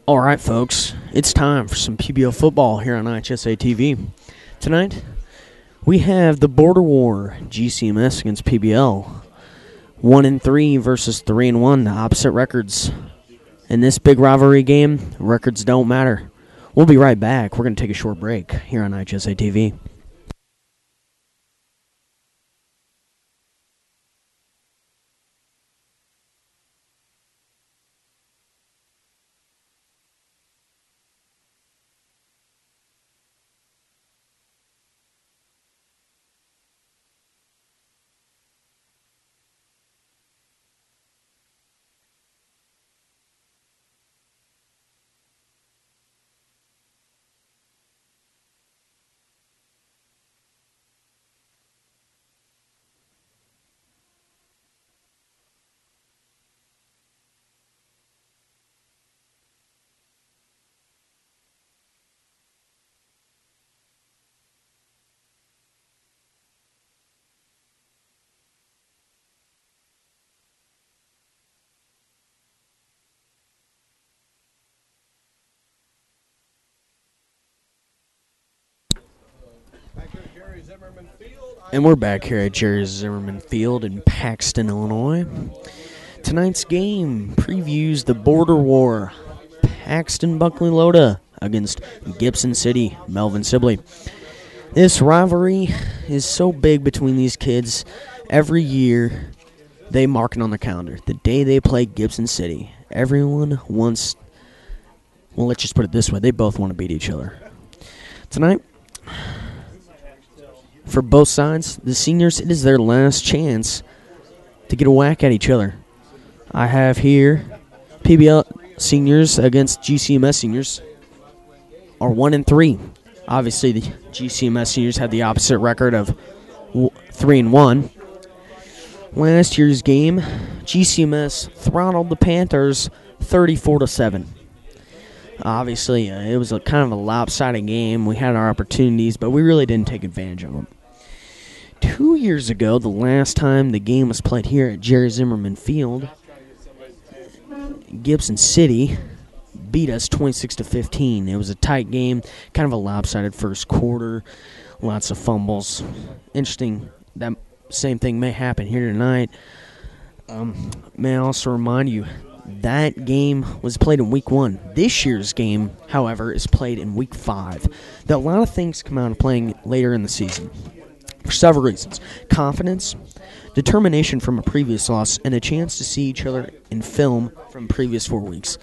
All right, folks, it's time for some PBL football here on IHSA TV. Tonight, we have the Border War, GCMS against PBL. 1-3 versus 3-1, the opposite records. In this big rivalry game, records don't matter. We'll be right back. We're going to take a short break here on IHSA TV. And we're back here at Jerry Zimmerman Field in Paxton, Illinois. Tonight's game previews the Border War, Paxton-Buckley-Loda against Gibson City-Melvin-Sibley. This rivalry is so big between these kids. Every year, they mark it on the calendar. The day they play Gibson City, everyone wants, well, let's just put it this way, they both want to beat each other. Tonight, for both sides, the seniors, it is their last chance to get a whack at each other. I have here PBL seniors against GCMS seniors are 1-3. Obviously, the GCMS seniors had the opposite record of 3-1. Last year's game, GCMS throttled the Panthers 34-7. Obviously, it was kind of a lopsided game. We had our opportunities, but we really didn't take advantage of them. 2 years ago, the last time the game was played here at Jerry Zimmerman Field, Gibson City beat us 26-15. It was a tight game, kind of a lopsided first quarter, lots of fumbles. Interesting, that same thing may happen here tonight. May I also remind you, that game was played in Week 1. This year's game, however, is played in Week 5. A lot of things come out of playing later in the season for several reasons. Confidence, determination from a previous loss, and a chance to see each other in film from previous 4 weeks.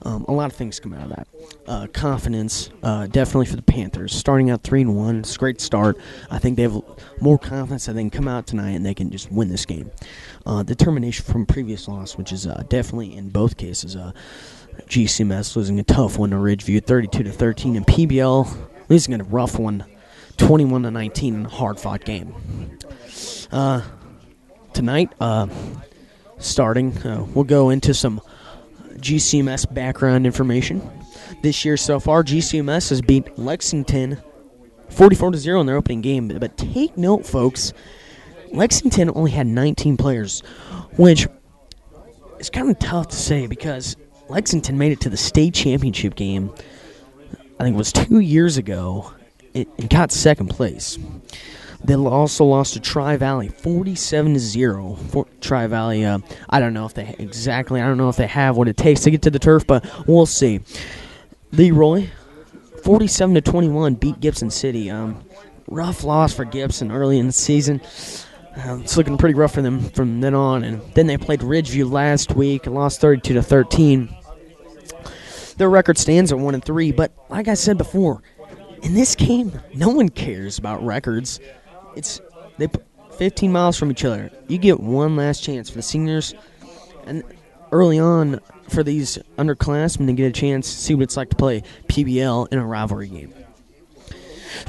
A lot of things come out of that. Confidence, definitely for the Panthers. Starting out 3-1, it's a great start. I think they have more confidence that they can come out tonight and they can just win this game. Determination from previous loss, which is definitely in both cases. GCMS losing a tough one to Ridgeview, 32-13, and PBL losing a rough one, 21-19, in a hard-fought game. Tonight, starting, we'll go into some GCMS background information. This year so far, GCMS has beat Lexington 44-0 in their opening game. But take note, folks, Lexington only had 19 players, which is kind of tough to say because Lexington made it to the state championship game, I think it was 2 years ago, and got second place. They also lost to Tri-Valley 47-0. Tri-Valley, I don't know if they have what it takes to get to the turf, but we'll see. Leroy, 47-21, beat Gibson City. Rough loss for Gibson early in the season. It's looking pretty rough for them from then on. And then they played Ridgeview last week and lost 32-13. Their record stands at 1-3, but like I said before, in this game, no one cares about records. They 15 miles from each other. You get one last chance for the seniors, and early on for these underclassmen to get a chance to see what it's like to play PBL in a rivalry game.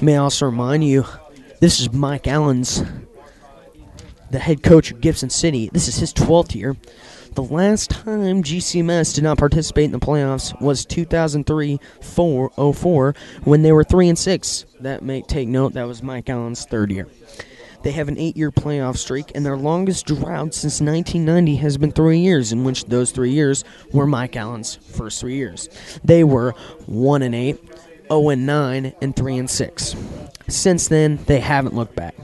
May I also remind you, this is Mike Allen's, the head coach of Gibson City. This is his 12th year. The last time GCMS did not participate in the playoffs was 2003-04 when they were 3-6. That may take note. That was Mike Allen's third year. They have an 8-year playoff streak, and their longest drought since 1990 has been 3 years, in which those 3 years were Mike Allen's first 3 years. They were 1-8, 0-9, and 3-6. Since then, they haven't looked back.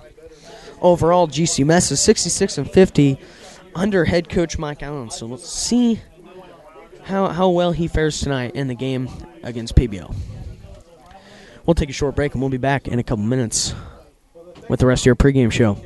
Overall, GCMS is 66-50 under head coach Mike Allen. So let's see how well he fares tonight in the game against PBL. We'll take a short break, and we'll be back in a couple minutes with the rest of your pregame show.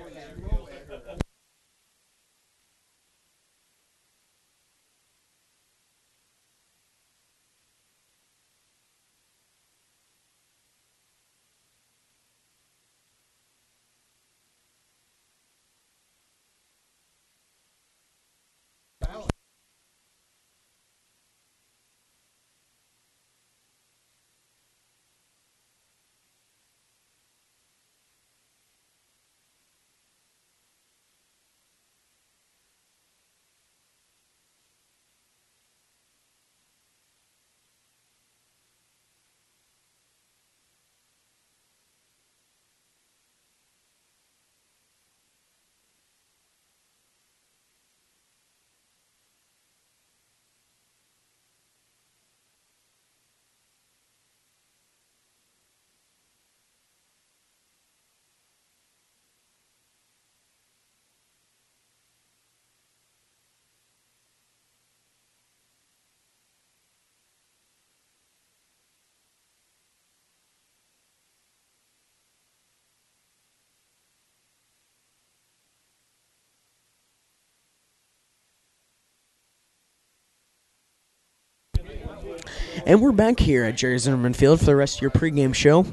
And we're back here at Jerry Zimmerman Field for the rest of your pregame show.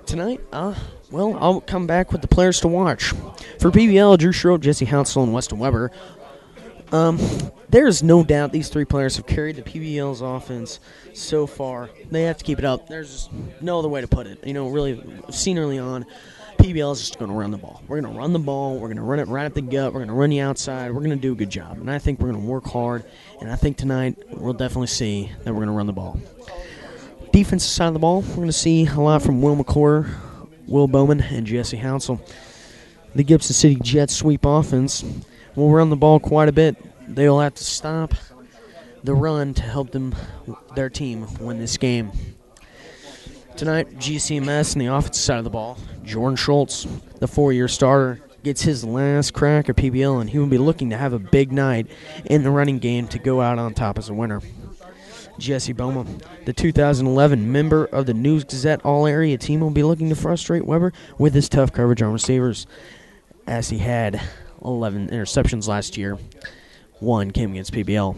Tonight, I'll come back with the players to watch. For PBL, Drew Schroep, Jesse Hounsell, and Weston Weber. There's no doubt these three players have carried the PBL's offense so far. They have to keep it up. There's no other way to put it. Really, seen early on, PBL is just going to run the ball. We're going to run the ball. We're going to run it right up the gut. We're going to run the outside. We're going to do a good job. And I think we're going to work hard. And I think tonight we'll definitely see that we're going to run the ball. Defensive side of the ball, we're going to see a lot from Will McClure, Will Bowman, and Jesse Hounsell. The Gibson City Jets sweep offense will run the ball quite a bit. They'll have to stop the run to help their team win this game. Tonight, GCMS on the offensive side of the ball, Jordan Schultz, the 4-year starter, gets his last crack at PBL, and he will be looking to have a big night in the running game to go out on top as a winner. Jesse Bowman, the 2011 member of the News Gazette All-Area team, will be looking to frustrate Weber with his tough coverage on receivers, as he had 11 interceptions last year. 1 came against PBL.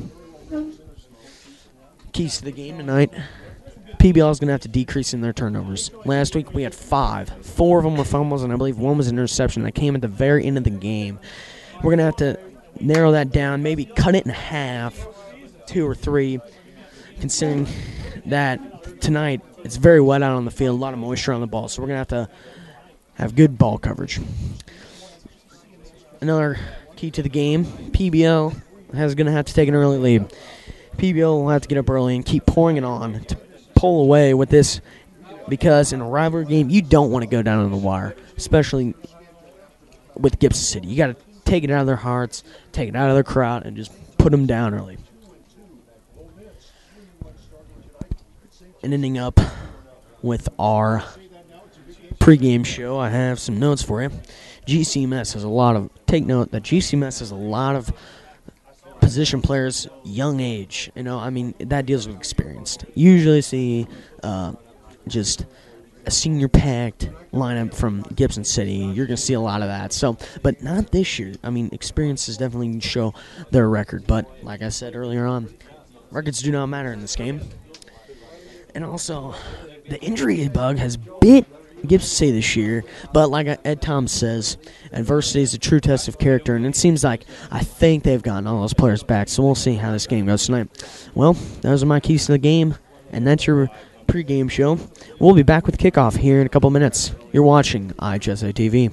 Keys to the game tonight. PBL is going to have to decrease in their turnovers. Last week we had 5. 4 of them were fumbles, and I believe 1 was an interception that came at the very end of the game. We're going to have to narrow that down, maybe cut it in half, 2 or 3, considering that tonight it's very wet out on the field, a lot of moisture on the ball, so we're going to have good ball coverage. Another key to the game, PBL is going to have to take an early lead. PBL will have to get up early and keep pouring it on to pull away with this, because in a rivalry game, you don't want to go down on the wire, especially with Gibson City. You got to take it out of their hearts, take it out of their crowd, and just put them down early. And ending up with our pregame show, I have some notes for you. GCMS has a lot of, take note that GCMS has a lot of position players, young age. That deals with experience. Usually see just a senior-packed lineup from Gibson City. You're going to see a lot of that. But not this year. Experience is definitely going to show their record. But like I said earlier on, records do not matter in this game. And also, the injury bug has bit Gibson City this year, but like Ed Tom says, adversity is a true test of character, and it seems like I think they've gotten all those players back, so we'll see how this game goes tonight. Well, those are my keys to the game, and that's your pregame show. We'll be back with kickoff here in a couple minutes. You're watching IHSA TV.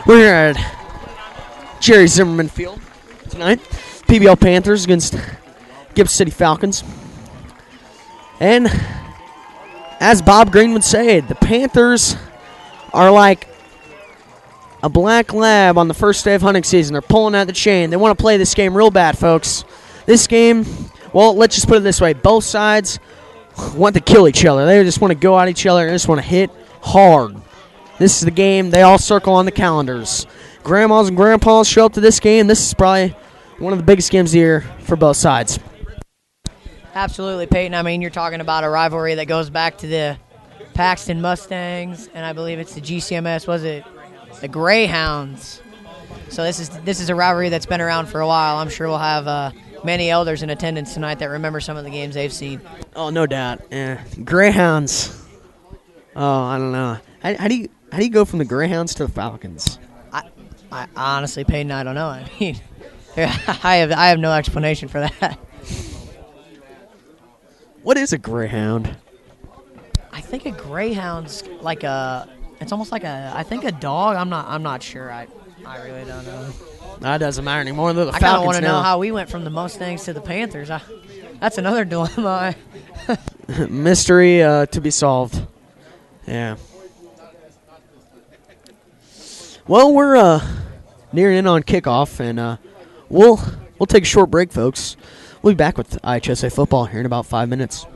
We're here at Jerry Zimmerman Field tonight. PBL Panthers against Gibson City Falcons. And as Bob Green would say, the Panthers are like a black lab on the first day of hunting season. They're pulling out the chain. They want to play this game real bad, folks. This game, well, let's just put it this way. Both sides want to kill each other. They just want to go at each other and just want to hit hard. This is the game. They all circle on the calendars. Grandmas and grandpas show up to this game. This is probably one of the biggest games of the year for both sides. Absolutely, Peyton. I mean, you're talking about a rivalry that goes back to the Paxton Mustangs, and I believe it's the GCMS. Was it the Greyhounds? So this is a rivalry that's been around for a while. I'm sure we'll have many elders in attendance tonight that remember some of the games they've seen. Oh, no doubt. Greyhounds. Oh, I don't know. How do you go from the Greyhounds to the Falcons? I honestly, Peyton, I don't know. I mean, I have no explanation for that. What is a Greyhound? I think a Greyhound's like it's almost like I think a dog. I'm not sure. I really don't know. That doesn't matter anymore. They're the I Falcons kind of want to now. know how we went from the Mustangs to the Panthers. That's another dilemma. Mystery to be solved. Yeah. Well, we're nearing in on kickoff, and we'll take a short break, folks. We'll be back with IHSA football here in about 5 minutes.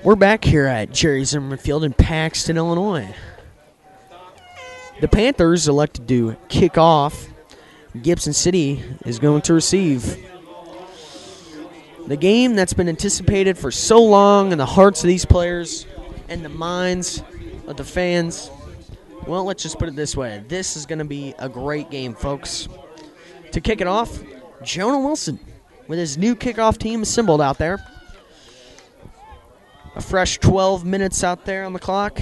We're back here at Jerry Zimmerman Field in Paxton, Illinois. The Panthers elected to kick off. Gibson City is going to receive. The game that's been anticipated for so long in the hearts of these players and the minds of the fans. Well, let's just put it this way. This is going to be a great game, folks. To kick it off, Jonah Wilson with his new kickoff team assembled out there. A fresh 12 minutes out there on the clock.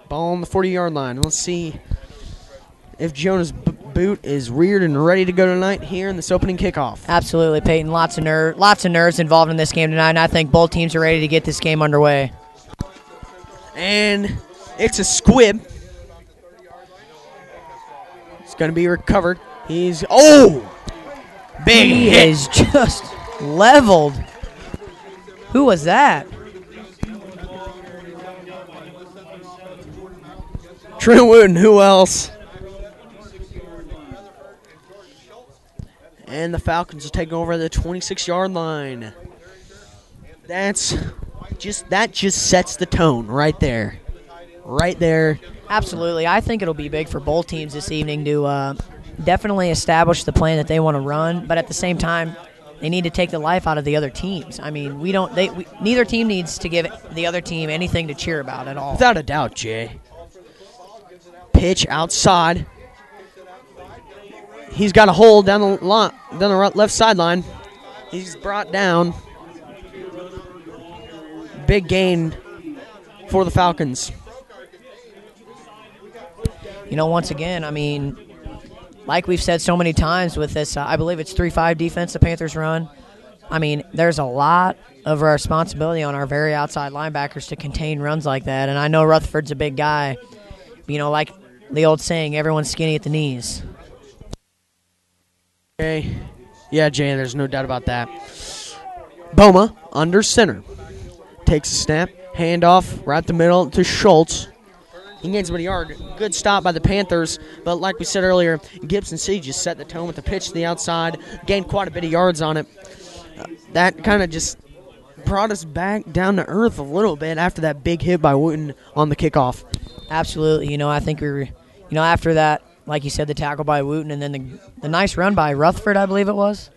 Ball on the 40-yard line. Let's see if Jonah's boot is reared and ready to go tonight here in this opening kickoff. Absolutely, Peyton. Lots of nerves involved in this game tonight, and I think both teams are ready to get this game underway. And it's a squib. It's going to be recovered. Big He hit. is just leveled. Who was that? Trent Wooten, who else? And the Falcons are taking over the 26-yard line. That just sets the tone right there. Right there. Absolutely. I think it'll be big for both teams this evening to definitely establish the plan that they want to run, but at the same time, they need to take the life out of the other teams. I mean, neither team needs to give the other team anything to cheer about at all. Without a doubt, Jay. Pitch outside. He's got a hole down the left sideline. He's brought down. Big gain for the Falcons. Once again, I mean, like we've said so many times with this, I believe it's 3-5 defense the Panthers run. I mean, there's a lot of responsibility on our very outside linebackers to contain runs like that. And I know Rutherford's a big guy. Like the old saying, everyone's skinny at the knees. Okay. Yeah, Jay, there's no doubt about that. Boma under center. Takes a snap. Handoff right the middle to Schultz. He gains about a yard. Good stop by the Panthers. But like we said earlier, Gibson City just set the tone with the pitch to the outside. Gained quite a bit of yards on it. That kind of just brought us back down to earth a little bit after that big hit by Wooten on the kickoff. Absolutely. I think we were, after that, like you said, the tackle by Wooten and then the nice run by Rutherford, I believe it was.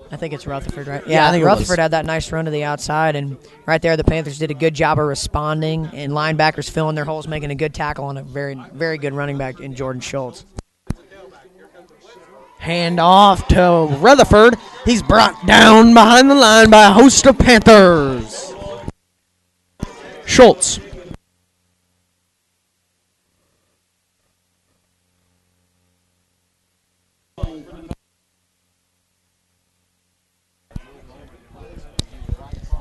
I think it's Rutherford, right? Yeah, I think Rutherford had that nice run to the outside, and right there the Panthers did a good job of responding, and linebackers filling their holes, making a good tackle on a very, very good running back in Jordan Schultz. Hand off to Rutherford. He's brought down behind the line by a host of Panthers. Schultz.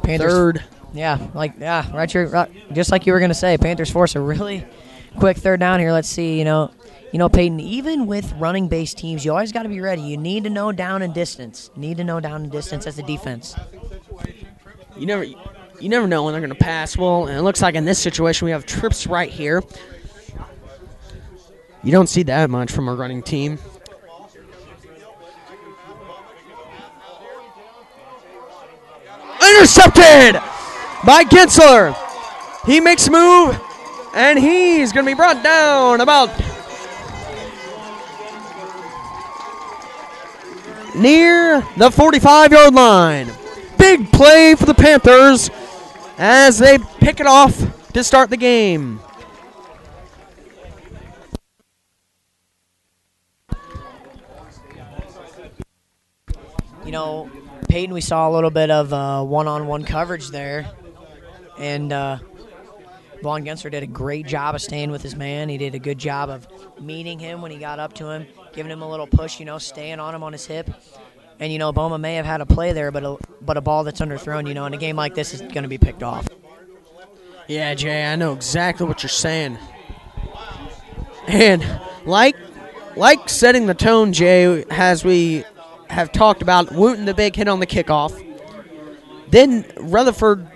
Panthers, Third. Right here, just like you were going to say, Panthers force a really quick third down here. Let's see, Peyton, even with running-based teams, you always got to be ready. You need to know down and distance. As a defense. You never know when they're going to pass. Well, and it looks like in this situation we have trips right here. You don't see that much from a running team. Intercepted by Gensler. He makes a move, and he's going to be brought down about near the 45-yard line. Big play for the Panthers as they pick it off to start the game. Peyton, we saw a little bit of one-on-one coverage there, and Vaughn Gensler did a great job of staying with his man. He did a good job of meeting him when he got up to him, giving him a little push, staying on him on his hip. And, Boma may have had a play there, but a ball that's underthrown, in a game like this is going to be picked off. Yeah, Jay, I know exactly what you're saying. And like setting the tone, Jay, as we have talked about, Wooten the big hit on the kickoff. Then Rutherford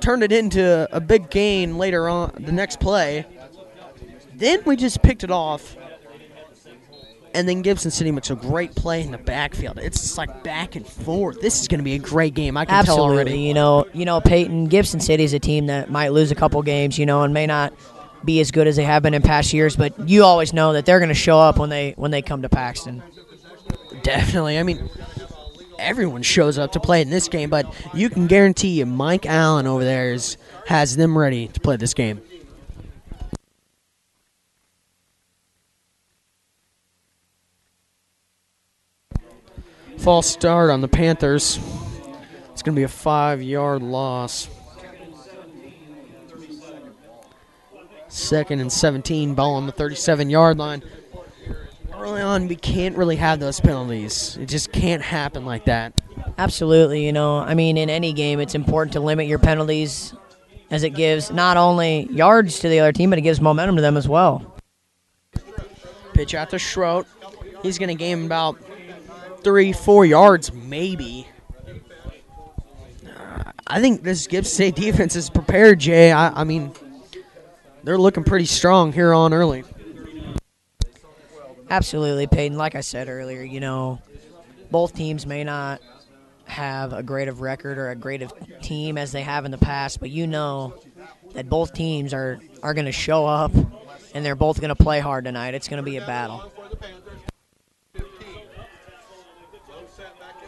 turned it into a big gain later on the next play. Then we just picked it off. And then Gibson City makes a great play in the backfield. It's just like back and forth. This is going to be a great game. I can tell already. Peyton, Gibson City is a team that might lose a couple games, and may not be as good as they have been in past years. But you always know that they're going to show up when they come to Paxton. Definitely. I mean, everyone shows up to play in this game, but you can guarantee you Mike Allen over there has them ready to play this game. False start on the Panthers. It's going to be a 5-yard loss. 2nd and 17, ball on the 37-yard line. Early on, we can't really have those penalties. It just can't happen like that. Absolutely, in any game, it's important to limit your penalties as it gives not only yards to the other team, but it gives momentum to them as well. Pitch out to Schroet. He's going to gain about 3-4 yards, maybe. I think this Gibson State defense is prepared, Jay. I mean, they're looking pretty strong here on early. Absolutely, Peyton. Like I said earlier, you know, both teams may not have a great of record or a great of team as they have in the past, but you know that both teams are going to show up and they're both going to play hard tonight. It's going to be a battle.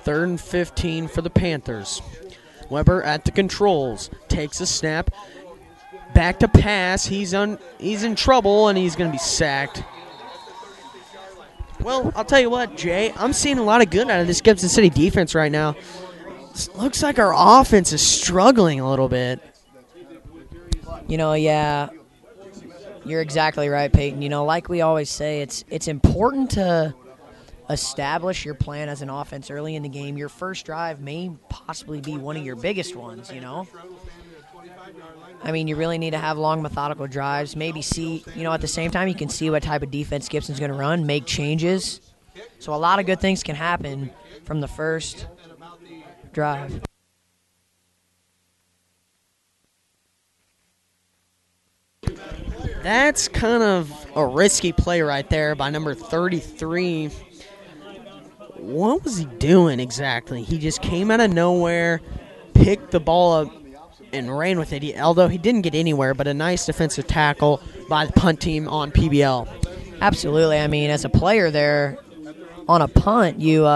3rd and 15 for the Panthers. Weber at the controls. Takes a snap. Back to pass. He's in trouble, and he's going to be sacked. Well, I'll tell you what, Jay. I'm seeing a lot of good out of this Gibson City defense right now. It looks like our offense is struggling a little bit. You know, yeah, you're exactly right, Peyton. You know, like we always say, it's important to establish your plan as an offense early in the game. Your first drive may possibly be one of your biggest ones, you know. I mean, you really need to have long, methodical drives. Maybe see, you know, at the same time, you can see what type of defense Gibson's going to run, make changes. So a lot of good things can happen from the first drive. That's kind of a risky play right there by number 33. What was he doing exactly? He just came out of nowhere, picked the ball up, and ran with it. Although he didn't get anywhere, but a nice defensive tackle by the punt team on PBL. Absolutely. I mean, as a player there, on a punt, you,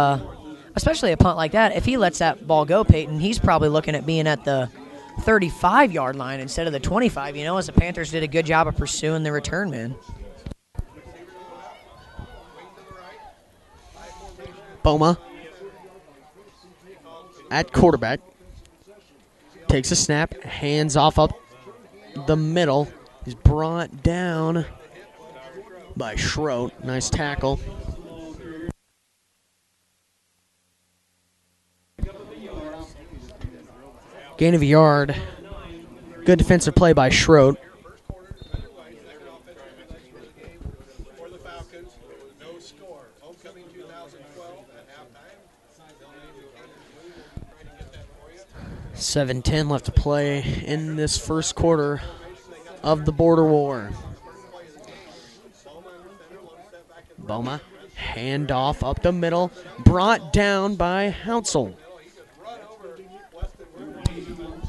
especially a punt like that, if he lets that ball go, Peyton, he's probably looking at being at the 35-yard line instead of the 25, you know, as the Panthers did a good job of pursuing the return man. Boma at quarterback. Takes a snap, hands off up the middle. He's brought down by Schroet. Nice tackle. Gain of a yard. Good defensive play by Schroet. For the Falcons, no score. Homecoming 2012 at halftime. 7:10 left to play in this first quarter of the border war. Boma, handoff up the middle, brought down by Hounsel.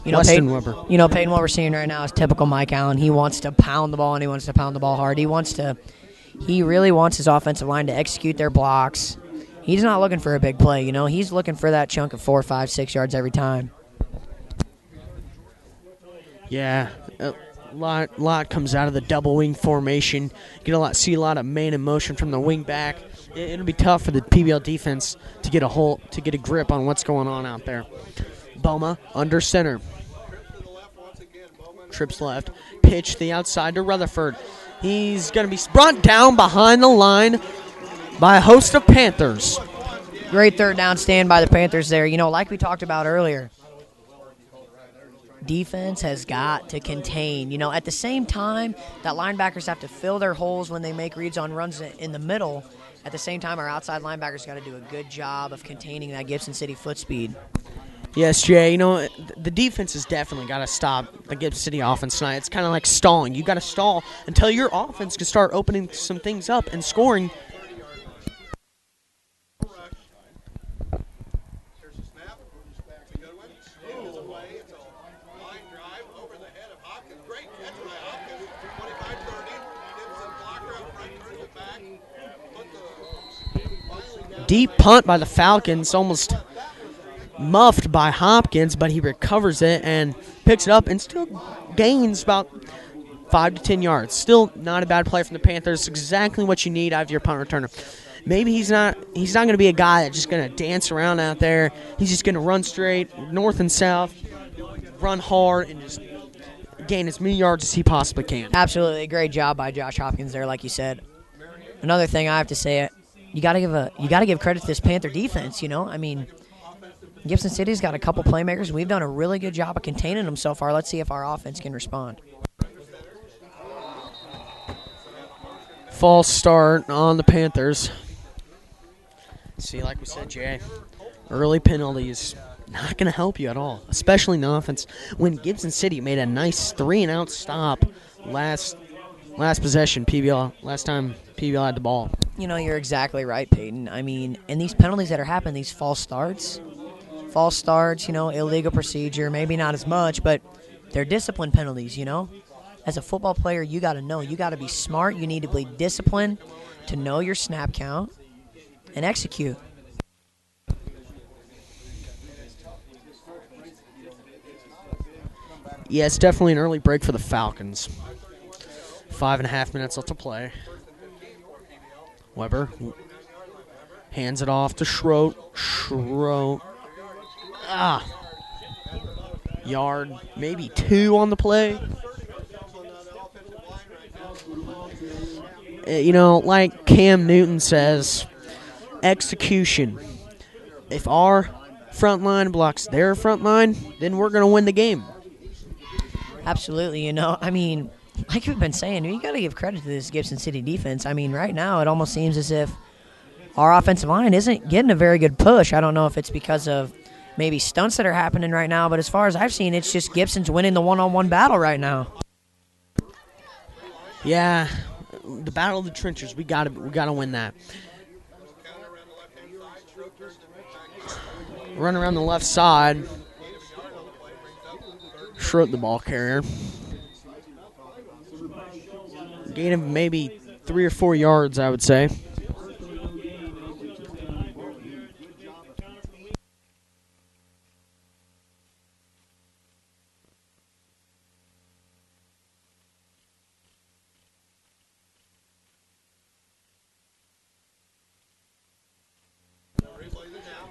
You know, Weston Peyton, Weber. you know, Peyton, what we're seeing right now is typical Mike Allen. He wants to pound the ball, and he wants to pound the ball hard. He really wants his offensive line to execute their blocks. He's not looking for a big play, you know. He's looking for that chunk of 4, 5, 6 yards every time. Yeah, a lot comes out of the double wing formation. See a lot of man in motion from the wing back. It'll be tough for the PBL defense to get a grip on what's going on out there. Boma under center. Trips left. Pitch the outside to Rutherford. He's going to be brought down behind the line by a host of Panthers. Great third down stand by the Panthers there. You know, like we talked about earlier, defense has got to contain. You know, at the same time that linebackers have to fill their holes when they make reads on runs in the middle, at the same time our outside linebackers got to do a good job of containing that Gibson City foot speed. Yes, Jay, you know, the defense has definitely got to stop the Gibson City offense tonight. It's kind of like stalling. You got to stall until your offense can start opening some things up and scoring. Here's a snap. It's a good one. It's a play. It's a line drive over the head of Hopkins. Great catch by Hopkins. 25-30. Gibson blocker up front, turns it back. Deep punt by the Falcons, almost muffed by Hopkins, but he recovers it and picks it up and still gains about 5 to 10 yards. Still not a bad play from the Panthers. Exactly what you need out of your punt returner. Maybe he's not going to be a guy that's just going to dance around out there. He's just going to run straight north and south, run hard, and just gain as many yards as he possibly can. Absolutely, great job by Josh Hopkins there, like you said. Another thing I have to say, you got to give credit to this Panther defense. You know, I mean, Gibson City's got a couple playmakers, and we've done a really good job of containing them so far. Let's see if our offense can respond. False start on the Panthers. See, like we said, Jay, early penalties not going to help you at all, especially in the offense. When Gibson City made a nice 3-and-out stop last possession, PBL, last time PBL had the ball. You know, you're exactly right, Peyton. I mean, and these penalties that are happening, these false starts, you know, illegal procedure, maybe not as much, but they're discipline penalties, you know. As a football player, you got to know. You got to be smart. You need to be disciplined to know your snap count and execute. Yeah, it's definitely an early break for the Falcons. 5.5 minutes left to play. Weber hands it off to Schroet. Yard, maybe 2 on the play. You know, like Cam Newton says, execution. If our front line blocks their front line, then we're going to win the game. Absolutely, you know. I mean, like we've been saying, you got to give credit to this Gibson City defense. I mean, right now it almost seems as if our offensive line isn't getting a very good push. I don't know if it's because of maybe stunts that are happening right now, but as far as I've seen, it's just Gibson's winning the one-on-one battle right now. Yeah, the battle of the trenches. We gotta win that. Run around the left side. Schroet the ball carrier. Gain of maybe 3 or 4 yards, I would say.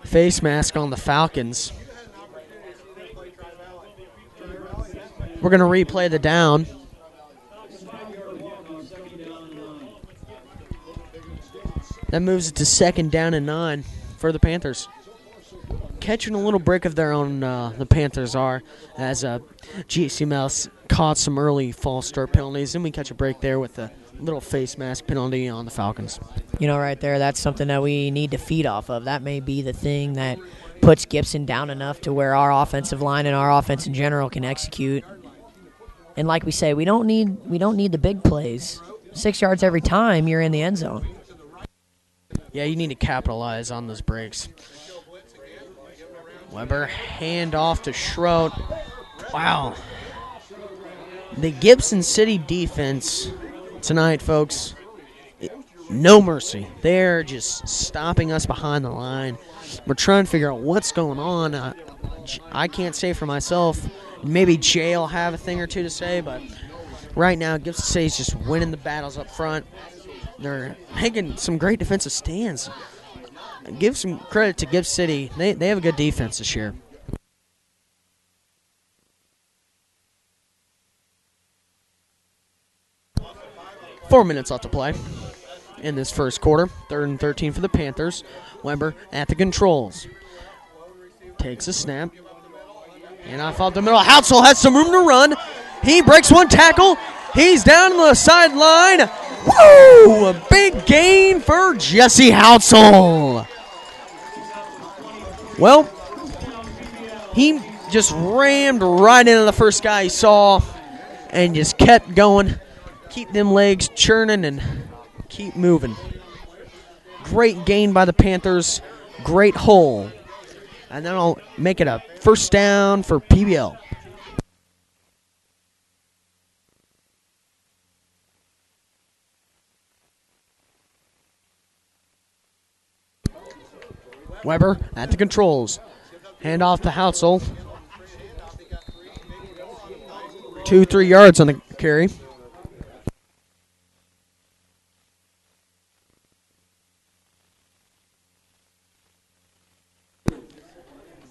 Face mask on the Falcons. We're going to replay the down. That moves it to 2nd down and 9 for the Panthers. Catching a little break of their own, the Panthers are, as GCMS caught some early false start penalties, and we catch a break there with a little face mask penalty on the Falcons. You know, right there, that's something that we need to feed off of. That may be the thing that puts Gibson down enough to where our offensive line and our offense in general can execute. And like we say, we don't need the big plays. 6 yards every time you're in the end zone. Yeah, you need to capitalize on those breaks. Weber, hand off to Schroet. Wow. The Gibson City defense tonight, folks, no mercy. They're just stopping us behind the line. We're trying to figure out what's going on. I can't say for myself. Maybe Jay will have a thing or two to say, but right now Gibson City's just winning the battles up front. They're making some great defensive stands. Give some credit to Gibson City. They have a good defense this year. Four minutes left to play in this first quarter. 3rd and 13 for the Panthers. Weber at the controls. Takes a snap. And off the middle. Houtsell has some room to run. He breaks one tackle. He's down the sideline. Woo! A big gain for Jesse Houtsell. Well, he just rammed right into the first guy he saw and just kept going. Keep them legs churning and keep moving. Great gain by the Panthers. Great hole. And then I'll make it a first down for PBL. Weber at the controls. Hand off to Houtsell. 2-3 yards on the carry.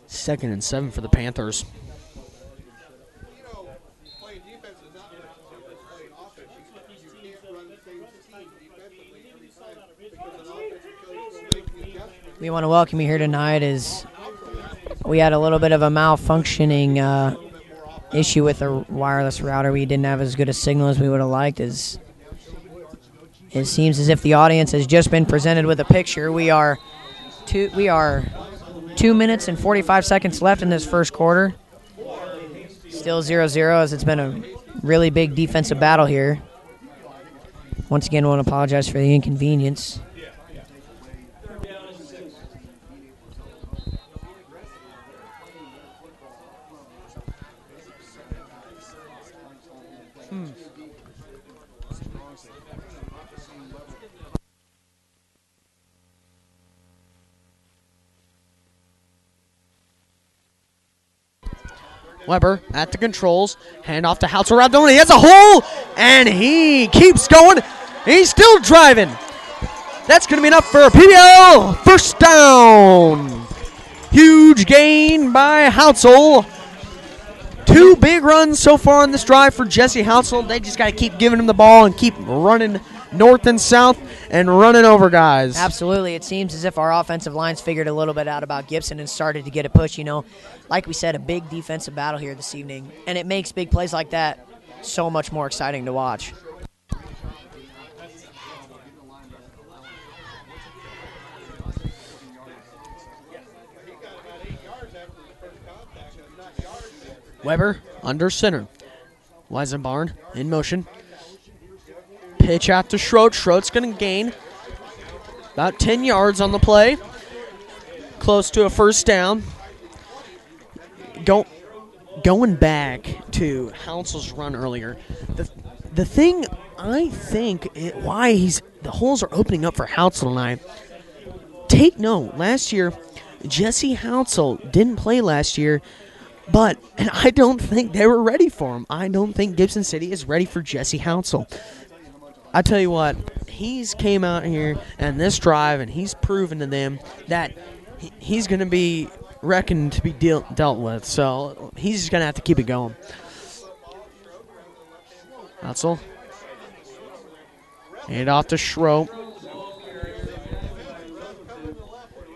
Second and 7 for the Panthers. You know, playing defense is not playing offense. You can't run the same team defensively every time because an offensive coach will make the adjustment. We want to welcome you here tonight as we had a little bit of a malfunctioning issue with the wireless router. We didn't have as good a signal as we would have liked. As it seems as if the audience has just been presented with a picture. We are 2 minutes and 45 seconds left in this first quarter. Still 0-0 as it's been a really big defensive battle here. Once again, I want to apologize for the inconvenience. Weber at the controls. Hand off to Houtzel. Around the He has a hole, and he keeps going. He's still driving. That's going to be enough for a PBL. First down. Huge gain by Houtzel. 2 big runs so far on this drive for Jesse Houtzel. They just got to keep giving him the ball and keep running north and south and running over guys. Absolutely. It seems as if our offensive line's figured a little bit out about Gibson and started to get a push. Like we said, a big defensive battle here this evening, and it makes big plays like that so much more exciting to watch. Weber under center. Weisenbarn in motion. Pitch out to Schroed. Schroed's going to gain about 10 yards on the play. Close to a first down. Going back to Houtzel's run earlier, the thing I think why the holes are opening up for Houtzel tonight. Take note, last year Jesse Houtzel didn't play last year, and I don't think they were ready for him. I don't think Gibson City is ready for Jesse Houtzel. I tell you what, he's came out here and this drive, and he's proven to them that he's going to be reckoned to be dealt with. So he's just going to have to keep it going. Houtzel. Hand off to Schroed.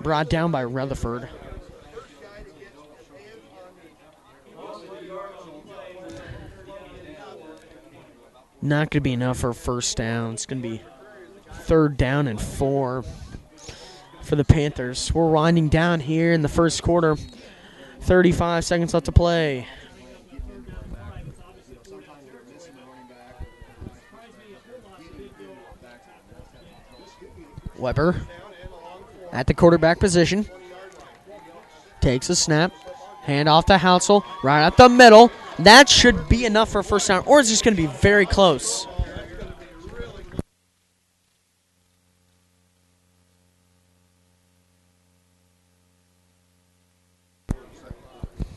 Brought down by Rutherford. Not going to be enough for a first down. It's going to be 3rd down and 4 for the Panthers. We're winding down here in the first quarter. 35 seconds left to play. Weber at the quarterback position. Takes a snap. Hand off to Houtzel. Right at the middle. That should be enough for a first down, or it's just going to be very close.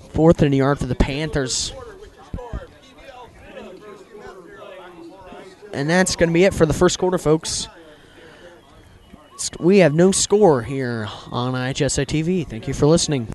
Fourth and a yard for the Panthers. And that's going to be it for the first quarter, folks. We have no score here on IHSA TV. Thank you for listening.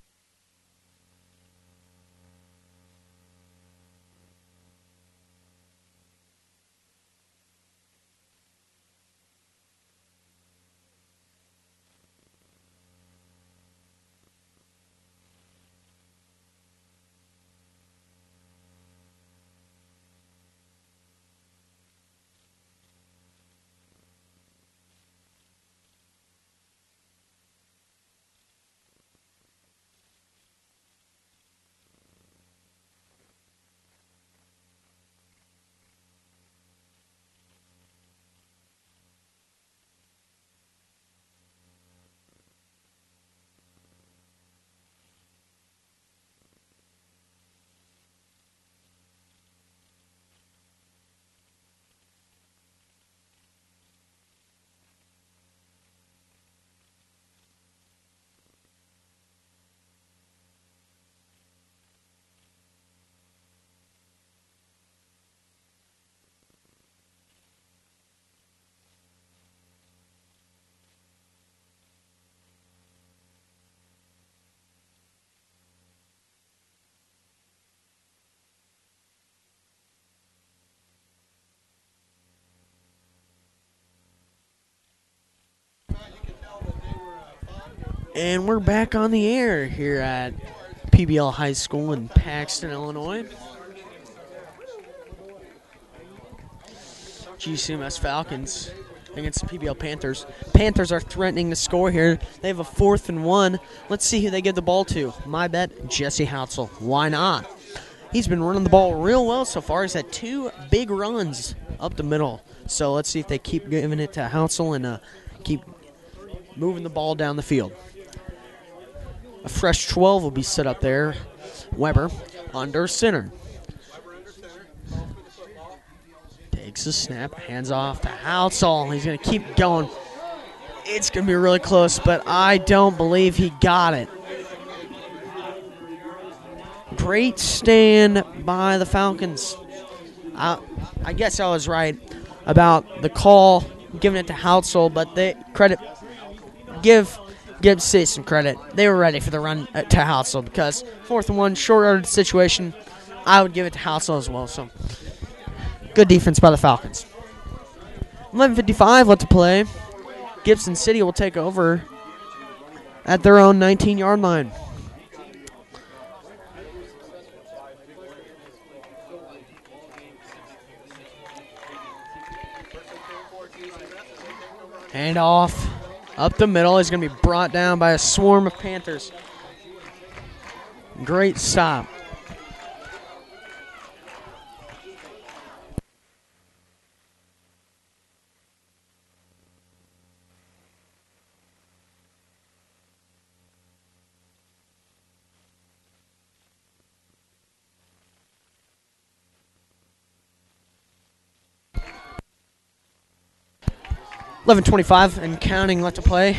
And we're back on the air here at PBL High School in Paxton, Illinois. GCMS Falcons against the PBL Panthers. Panthers are threatening to score here. They have a 4th and 1. Let's see who they give the ball to. My bet, Jesse Hautzel. Why not? He's been running the ball real well so far. He's had 2 big runs up the middle. So let's see if they keep giving it to Hautzel and keep moving the ball down the field. A fresh 12 will be set up there. Weber under center. Takes a snap, hands off to Hautzel. He's going to keep going. It's going to be really close, but I don't believe he got it. Great stand by the Falcons. I guess I was right about the call, giving it to Hautzel, but give City some credit. They were ready for the run to Hautzel because 4th and 1, short-yardage situation. I would give it to Hautzel as well. So good defense by the Falcons. 11:55 left to play. Gibson City will take over at their own 19-yard line. Hand off up the middle. He's going to be brought down by a swarm of Panthers. Great stop. $11:25 and counting left to play.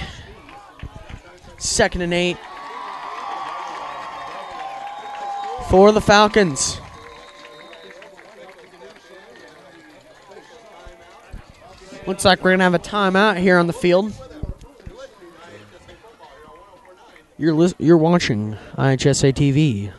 2nd and 8 for the Falcons. Looks like we're going to have a timeout here on the field. You're watching IHSA TV.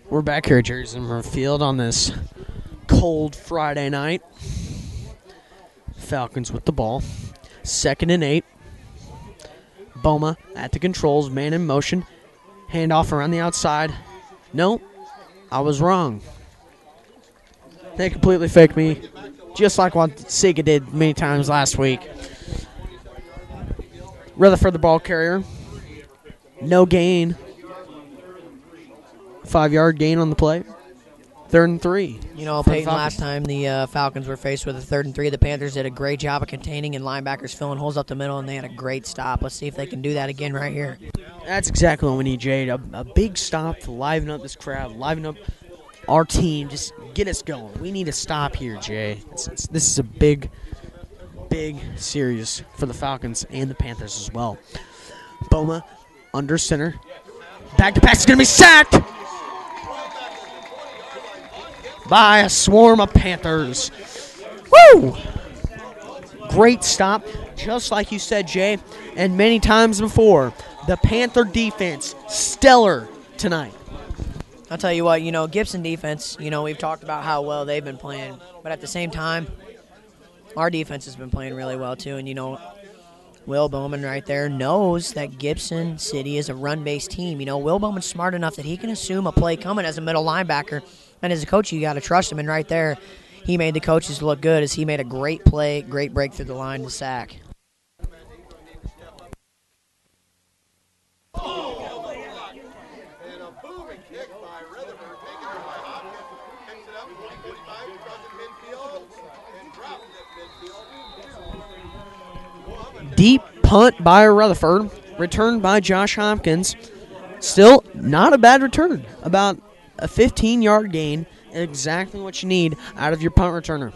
We're back here at Zimmerman Field on this cold Friday night. Falcons with the ball. 2nd and 8. Boma at the controls, man in motion. Handoff around the outside. No, I was wrong. They completely faked me, just like what Sega did many times last week. Rutherford, the ball carrier. No gain. 5-yard gain on the play. 3rd and 3. You know, Peyton, last time the Falcons were faced with a 3rd and 3, the Panthers did a great job of containing and linebackers filling holes up the middle, and they had a great stop. Let's see if they can do that again right here. That's exactly what we need, Jade. A big stop to liven up this crowd, liven up our team, just get us going. We need a stop here, Jay. This is a big series for the Falcons and the Panthers as well. Boma under center. Back to pass is going to be sacked by a swarm of Panthers. Woo! Great stop, just like you said, Jay, and many times before. The Panther defense, stellar tonight. I'll tell you what, Gibson defense, we've talked about how well they've been playing, but at the same time, our defense has been playing really well too, and Will Bowman right there knows that Gibson City is a run-based team. Will Bowman's smart enough that he can assume a play coming as a middle linebacker, and as a coach, you got to trust him, and right there, he made the coaches look good as he made a great play, great break through the line to sack. Deep punt by Rutherford. Returned by Josh Hopkins. Still not a bad return. About a 15-yard gain. Exactly what you need out of your punt returner.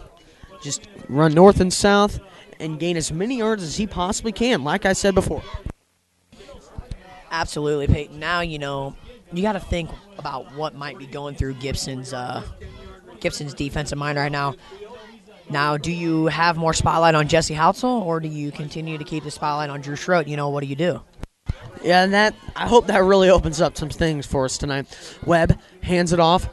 Just run north and south and gain as many yards as he possibly can, like I said before. Absolutely, Peyton. Now, you got to think about what might be going through Gibson's defensive mind right now. Now, do you have more spotlight on Jesse Houtzel, or do you continue to keep the spotlight on Drew Schroet? What do you do? Yeah, I hope that really opens up some things for us tonight. Webb hands it off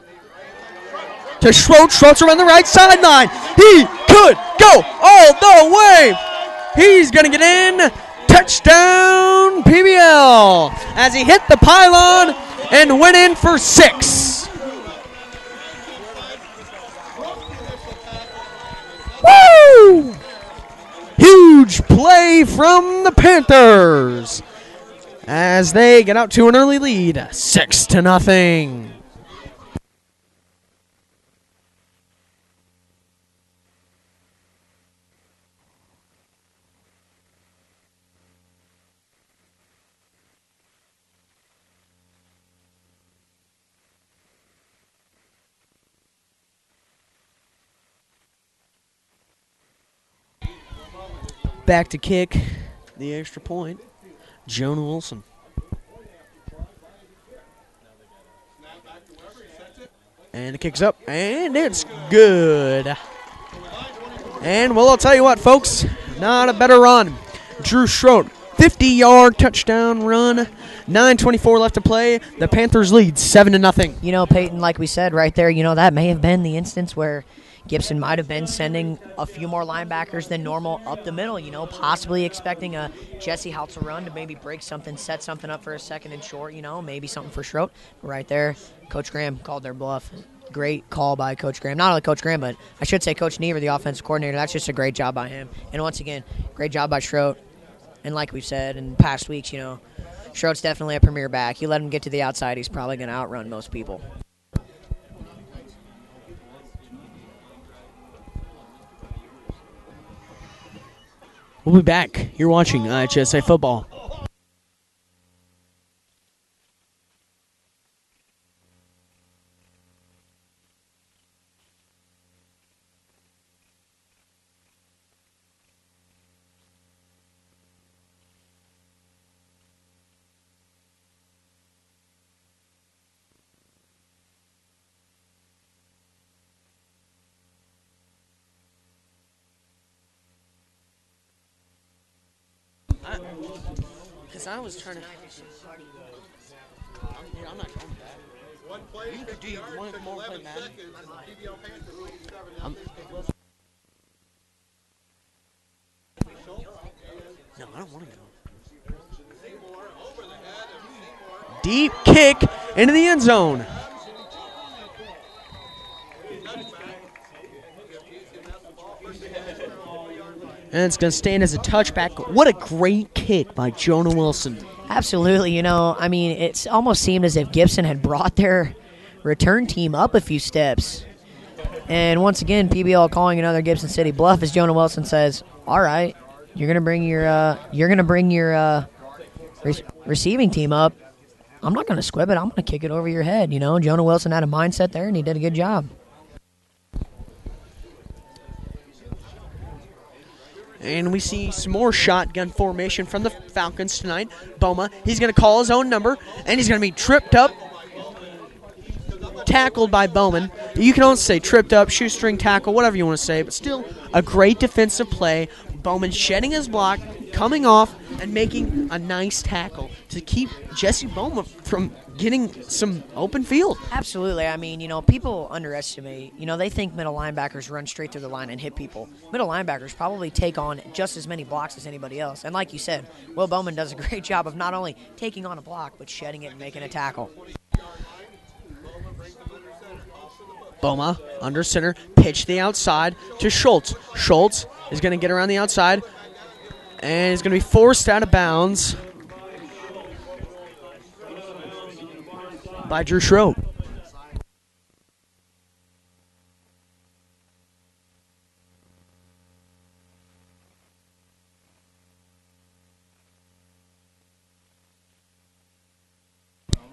to Schroet. Schroet's around the right sideline. He could go all the way. He's going to get in. Touchdown, PBL, as he hit the pylon and went in for 6. Woo! Huge play from the Panthers as they get out to an early lead, 6-0. Back to kick the extra point, Jonah Wilson. And the kick's up, and it's good. And, well, I'll tell you what, folks, not a better run. Drew Schroet, 50-yard touchdown run, 9:24 left to play. The Panthers lead 7-0. Peyton, like we said right there, that may have been the instance where Gibson might have been sending a few more linebackers than normal up the middle, possibly expecting a Jesse Houtzel run to maybe break something, set something up for a second and short, maybe something for Schroet. Right there, Coach Graham called their bluff. Great call by Coach Graham. Not only Coach Graham, but I should say Coach Never, the offensive coordinator. That's just a great job by him. And once again, great job by Schroet. And like we've said in past weeks, Schroet's definitely a premier back. You let him get to the outside, he's probably going to outrun most people. We'll be back. You're watching IHSA Football. Because I was trying to. I'm not going back. One play, You could do 50 yards, one took more 11 play, man. seconds. PBL Panthers lead 7-0. No, I don't want to go. Deep kick into the end zone. And it's going to stand as a touchback. What a great kick by Jonah Wilson. Absolutely. It almost seemed as if Gibson had brought their return team up a few steps. And once again, PBL calling another Gibson City bluff as Jonah Wilson says, all right, you're going to bring your receiving team up. I'm not going to squib it. I'm going to kick it over your head. Jonah Wilson had a mindset there, and he did a good job. And we see some more shotgun formation from the Falcons tonight. Boma, he's going to call his own number, and he's going to be tripped up, tackled by Bowman. You can also say tripped up, shoestring tackle, whatever you want to say, but still a great defensive play. Bowman shedding his block, coming off, and making a nice tackle to keep Jesse Bowman from getting some open field. Absolutely. People underestimate. They think middle linebackers run straight through the line and hit people. Middle linebackers probably take on just as many blocks as anybody else. And like you said, Will Bowman does a great job of not only taking on a block, but shedding it and making a tackle. Boma, under center, pitch the outside to Schultz. Schultz is going to get around the outside, and he's going to be forced out of bounds by Drew Schroet.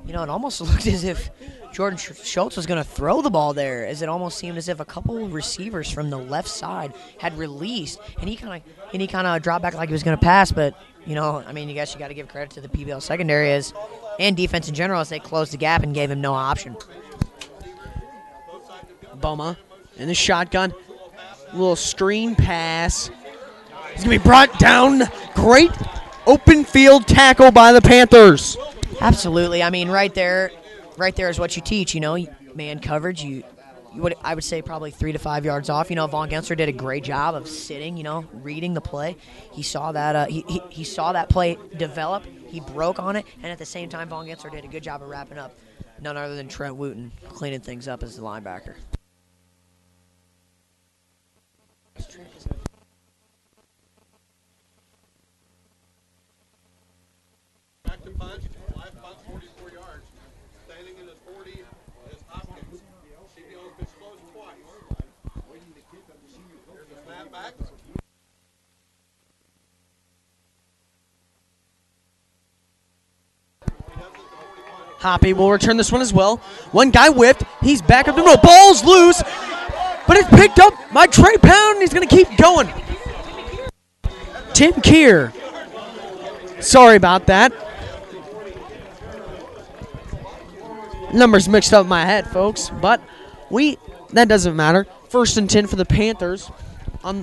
It almost looked as if Jordan Schultz was going to throw the ball there, as it almost seemed as if a couple receivers from the left side had released, and he kind of dropped back like he was going to pass. But you guess you got to give credit to the PBL secondary and defense in general as they closed the gap and gave him no option. Boma in the shotgun, little screen pass. He's gonna be brought down. Great open field tackle by the Panthers. Absolutely. I mean, right there is what you teach. Man coverage. I would say probably 3 to 5 yards off. Vaughn Gensler did a great job of sitting. Reading the play. He saw that. He saw that play develop. He broke on it, and at the same time, Vaughn Gensler did a good job of wrapping up. None other than Trent Wooten cleaning things up as the linebacker. Back to punt. Live punt, 44 yards. Standing in his 40 is Hopkins. CBL has been closed twice. Here's the snap back. Hoppy will return this one as well. One guy whipped. He's back up the middle. Ball's loose, but it's picked up by Trey Pound. He's going to keep going. Tim Keir. Sorry about that. Numbers mixed up in my head, folks, but that doesn't matter. 1st and 10 for the Panthers. A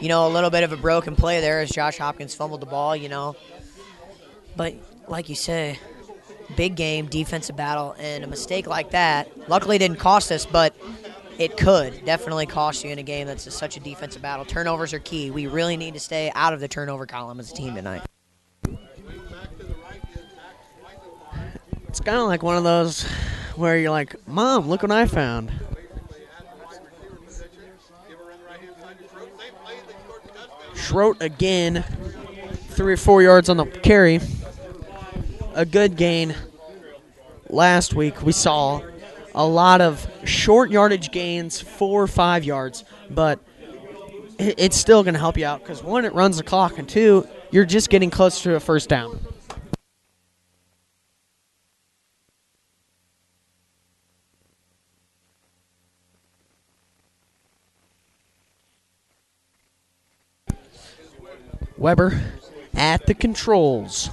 little bit of a broken play there as Josh Hopkins fumbled the ball, But like you say, big game, defensive battle, and a mistake like that luckily didn't cost us, but it could definitely cost you in a game that's such a defensive battle. Turnovers are key. We really need to stay out of the turnover column as a team tonight. It's kind of like one of those where you're like, Mom, look what I found. Schroet again, 3 or 4 yards on the carry. A good gain. Last week we saw a lot of short yardage gains, 4 or 5 yards, but it's still going to help you out because 1, it runs the clock, and 2, you're just getting closer to a first down. Weber at the controls.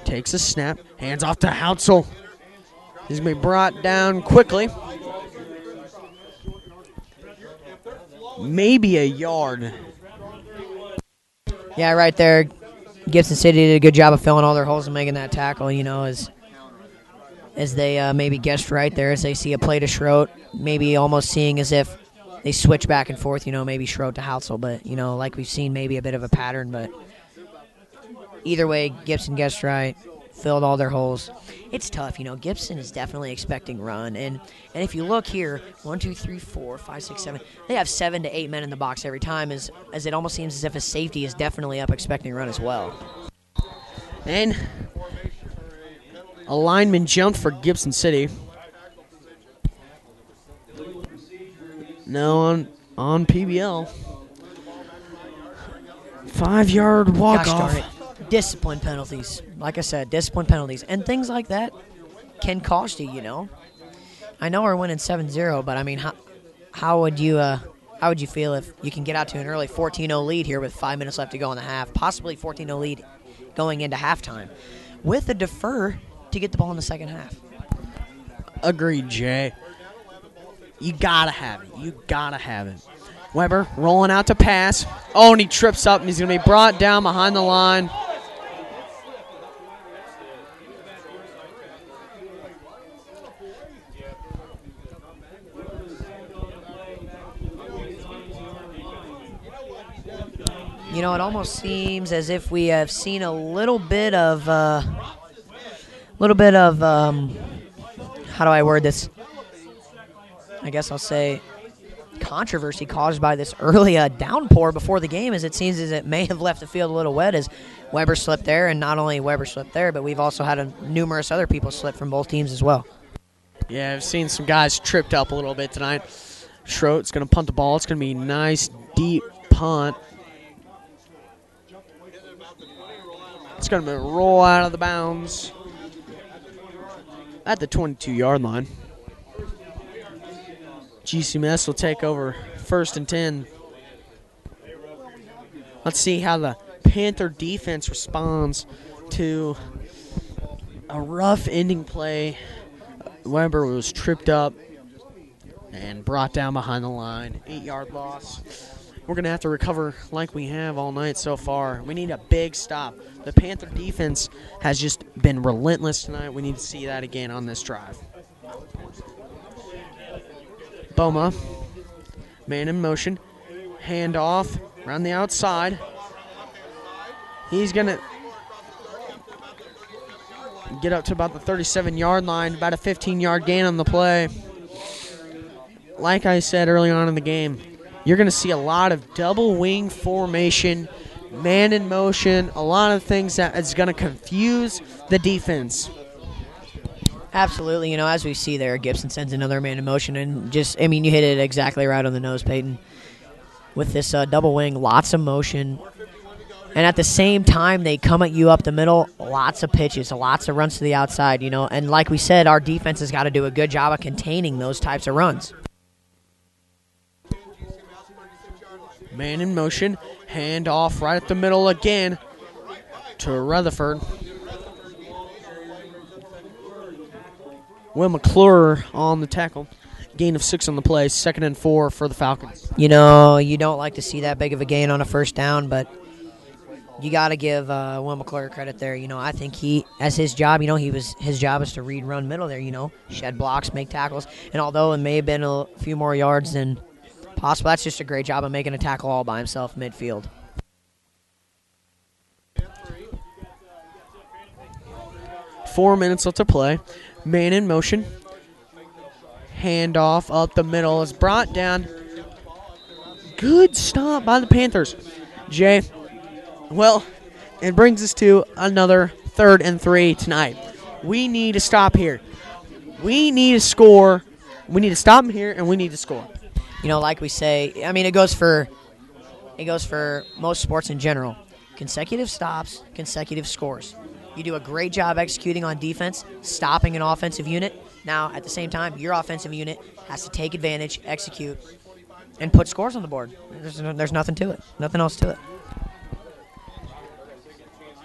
Takes a snap, hands off to Houtzel. He's going to be brought down quickly. Maybe a yard. Yeah, right there. Gibson City did a good job of filling all their holes and making that tackle, as they maybe guessed right there as they see a play to Schroet, maybe almost seeing as if they switch back and forth, maybe Schroet to Houtzel, but, like we've seen maybe a bit of a pattern, but either way, Gibson guessed right, filled all their holes. It's tough, Gibson is definitely expecting run, and if you look here, 1, 2, 3, 4, 5, 6, 7, they have 7 to 8 men in the box every time, as it almost seems as if a safety is definitely up expecting run as well. And a lineman jumped for Gibson City. No, on PBL. 5-yard walk-off. Discipline penalties. Like I said, discipline penalties. And things like that can cost you, I know we're winning 7-0, but, I mean, how would you feel if you can get out to an early 14-0 lead here with 5 minutes left to go in the half, possibly 14-0 lead going into halftime, with a defer to get the ball in the second half? Agreed, Jay. You got to have it. Weber rolling out to pass. Oh, and he trips up, and he's going to be brought down behind the line. It almost seems as if we have seen a little bit of, how do I word this? I guess I'll say controversy caused by this early downpour before the game, as it seems as it may have left the field a little wet as Weber slipped there, and not only Weber slipped there, but we've also had numerous other people slip from both teams as well. Yeah, I've seen some guys tripped up a little bit tonight. Schroet's going to punt the ball. It's going to be a nice, deep punt. It's going to roll out of the bounds at the 22-yard line. GCMS will take over 1st and 10. Let's see how the Panther defense responds to a rough ending play. Weber was tripped up and brought down behind the line. 8-yard loss. We're going to have to recover like we have all night so far. We need a big stop. The Panther defense has just been relentless tonight. We need to see that again on this drive. Boma, man in motion. Hand off around the outside. He's going to get up to about the 37-yard line, about a 15-yard gain on the play. Like I said early on in the game, you're going to see a lot of double wing formation, man in motion, a lot of things that is going to confuse the defense. Absolutely. As we see there, Gibson sends another man in motion. And you hit it exactly right on the nose, Peyton. With this double wing, lots of motion. And at the same time, they come at you up the middle, lots of pitches, lots of runs to the outside, And like we said, our defense has got to do a good job of containing those types of runs. Man in motion, hand off right at the middle again to Rutherford. Will McClure on the tackle. Gain of 6 on the play, 2nd and 4 for the Falcons. You don't like to see that big of a gain on a first down, but you got to give Will McClure credit there. I think as his job, his job is to read, run middle there, shed blocks, make tackles. And although it may have been a few more yards than possible, that's just a great job of making a tackle all by himself midfield. Four minutes left to play. Man in motion. Handoff up the middle is brought down. Good stop by the Panthers. Jay, well, it brings us to another 3rd and 3 tonight. We need to stop here. We need to score. We need to stop them here, and we need to score. Like we say, it goes for most sports in general. Consecutive stops, consecutive scores. You do a great job executing on defense, stopping an offensive unit. Now, at the same time, your offensive unit has to take advantage, execute, and put scores on the board. There's nothing to it. Nothing else to it.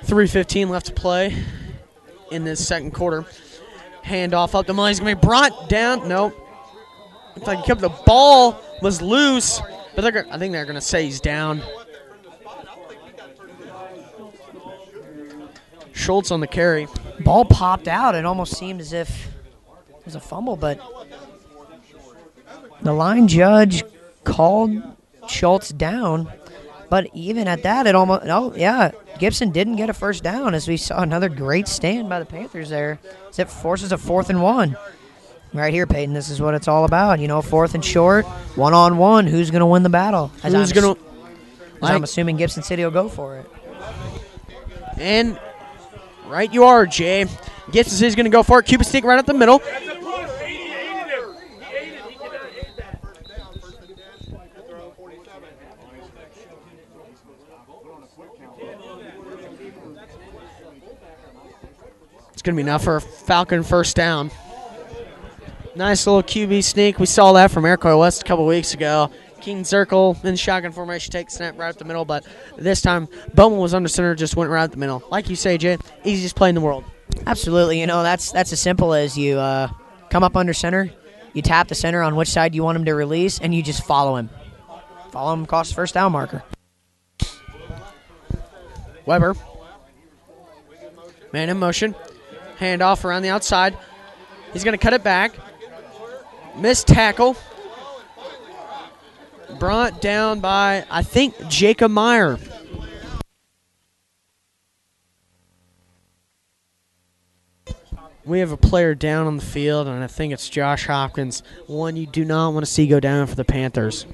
3:15 left to play in this second quarter. Handoff up the middle. He's going to be brought down. Nope. Looks like the ball was loose, but I think they're going to say he's down. Schultz on the carry. Ball popped out. It almost seemed as if it was a fumble, but the line judge called Schultz down. But even at that, Gibson didn't get a first down, as we saw another great stand by the Panthers there. As it forces a 4th and 1. Right here, Peyton, this is what it's all about. 4th and short, one-on-one. Who's going to win the battle? I'm assuming Gibson City will go for it. And right you are, Jay. Gibson City's going to go for it. Cupid stick right up the middle. It's going to be enough for a Falcon first down. Nice little QB sneak. We saw that from Iroquois West a couple weeks ago. King circle in shotgun formation, take snap right up the middle, but this time Bowman was under center, just went right up the middle. Like you say, Jay, easiest play in the world. Absolutely. That's as simple as you come up under center, you tap the center on which side you want him to release, and you just follow him. Follow him across the first down marker. Weber. Man in motion. Handoff around the outside. He's going to cut it back. Missed tackle. Brought down by, I think, Jacob Meyer. We have a player down on the field, and I think it's Josh Hopkins, one you do not want to see go down for the Panthers.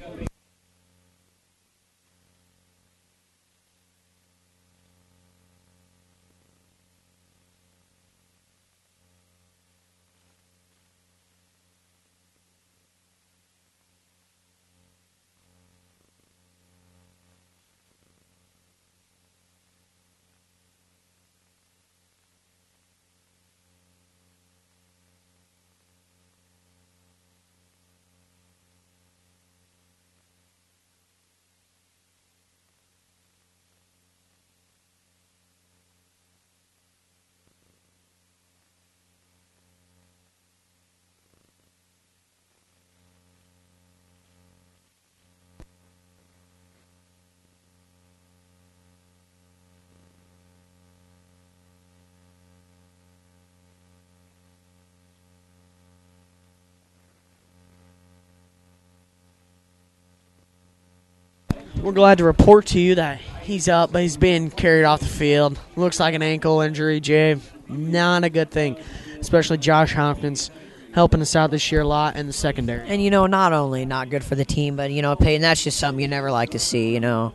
We're glad to report to you that he's up, but he's being carried off the field. Looks like an ankle injury, Jay. Not a good thing, especially Josh Hopkins helping us out this year a lot in the secondary. And, not only not good for the team, but, Peyton, that's just something you never like to see, A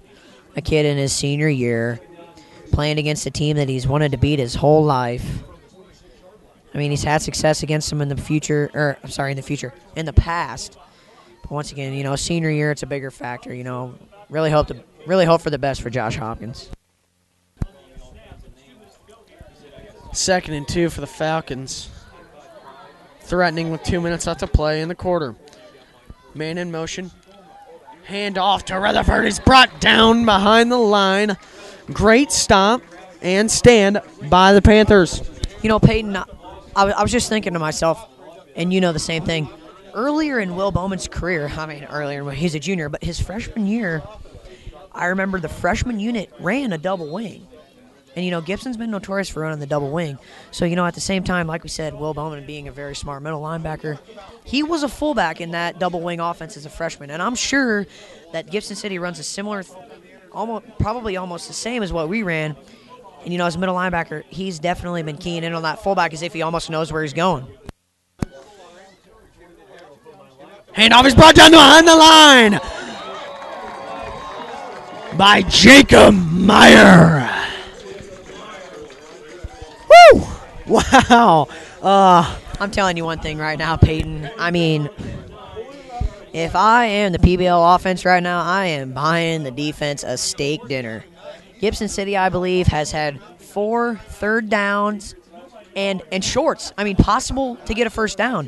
kid in his senior year playing against a team that he's wanted to beat his whole life. I mean, he's had success against them in the past. But once again, senior year, it's a bigger factor, Really hope for the best for Josh Hopkins. 2nd and 2 for the Falcons. Threatening with 2 minutes left to play in the quarter. Man in motion. Hand off to Rutherford. He's brought down behind the line. Great stop and stand by the Panthers. Peyton, I was just thinking to myself, and the same thing. Earlier in Will Bowman's career, he's a junior, but his freshman year, I remember the freshman unit ran a double wing. And, Gibson's been notorious for running the double wing. So, at the same time, like we said, Will Bowman being a very smart middle linebacker, he was a fullback in that double wing offense as a freshman. And I'm sure that Gibson City runs a similar, probably almost the same as what we ran. And, as a middle linebacker, he's definitely been keying in on that fullback as if he almost knows where he's going. Handoff is brought down behind the line by Jacob Meyer. Woo! Wow. I'm telling you one thing right now, Peyton. I mean, if I am the PBL offense right now, I am buying the defense a steak dinner. Gibson City, I believe, has had 4 third downs and shorts. I mean, possible to get a first down.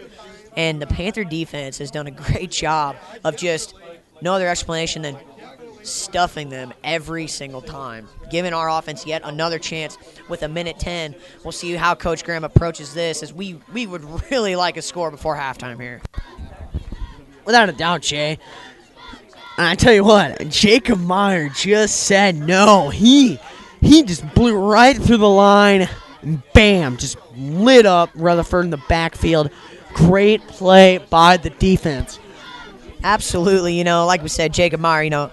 And the Panther defense has done a great job of just no other explanation than stuffing them every single time, giving our offense yet another chance with 1:10. We'll see how Coach Graham approaches this, as we would really like a score before halftime here. Without a doubt, Jay. And I tell you what, Jacob Meyer just said no. He just blew right through the line and bam, just lit up Rutherford in the backfield. Great play by the defense. Absolutely, like we said, Jacob Meyer,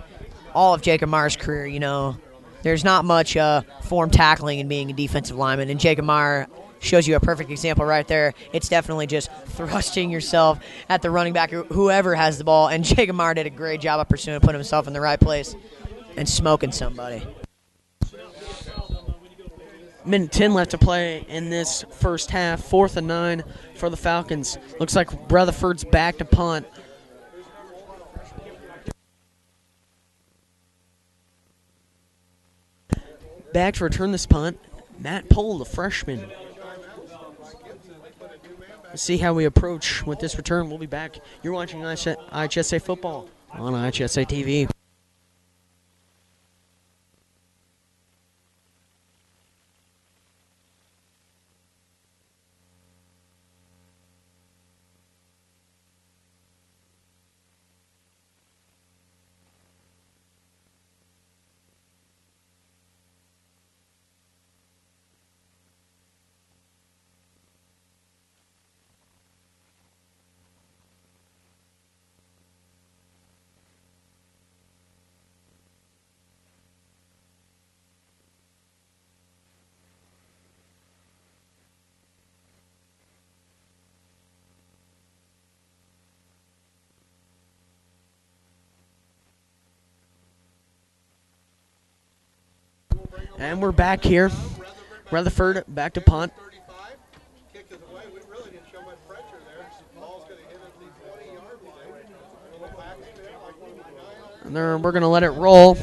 all of Jacob Meyer's career, there's not much form tackling and being a defensive lineman, and Jacob Meyer shows you a perfect example right there. It's definitely just thrusting yourself at the running back, whoever has the ball, and Jacob Meyer did a great job of pursuing, putting himself in the right place, and smoking somebody. 1:10 left to play in this first half. 4th and 9 for the Falcons. Looks like Rutherford's back to punt. Back to return this punt, Matt Pohl, the freshman. Let's see how we approach with this return. We'll be back. You're watching IHSA football on IHSA TV. And we're back here. Rutherford back to punt. Kicked it away. We really didn't show much pressure there. Ball's going to hit at the 20-yard line. And there, we're going to let it roll.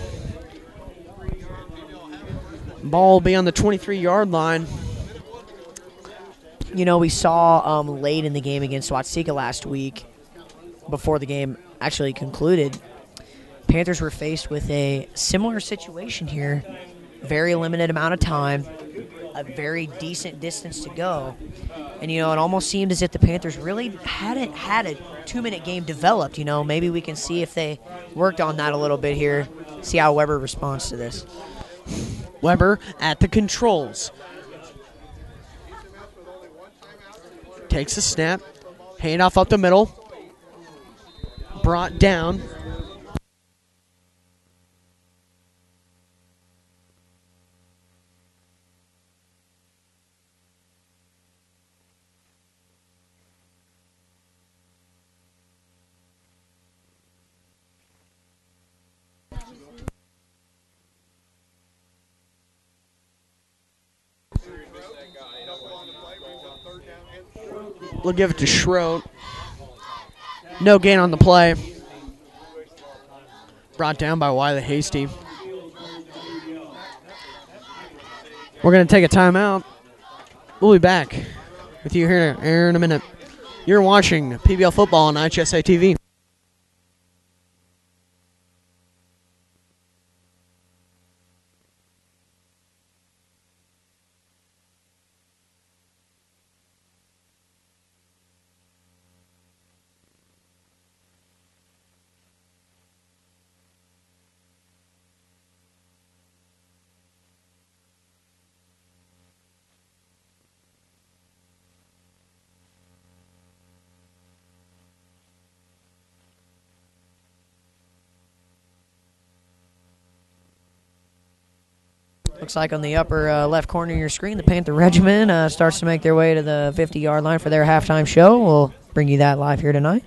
Ball will be on the 23-yard line. We saw late in the game against Watsika last week, before the game actually concluded, Panthers were faced with a similar situation here. Very limited amount of time, a very decent distance to go. And, it almost seemed as if the Panthers really hadn't had a 2-minute game developed. Maybe we can see if they worked on that a little bit here, see how Weber responds to this. Weber at the controls. Takes a snap. Handoff up the middle. Brought down We'll give it to Schroet. No gain on the play. Brought down by Wiley Hasty. We're going to take a timeout. We'll be back with you here in a minute. You're watching PBL football on IHSA TV. Looks like on the upper left corner of your screen, the Panther Regiment starts to make their way to the 50-yard line for their halftime show. We'll bring you that live here tonight.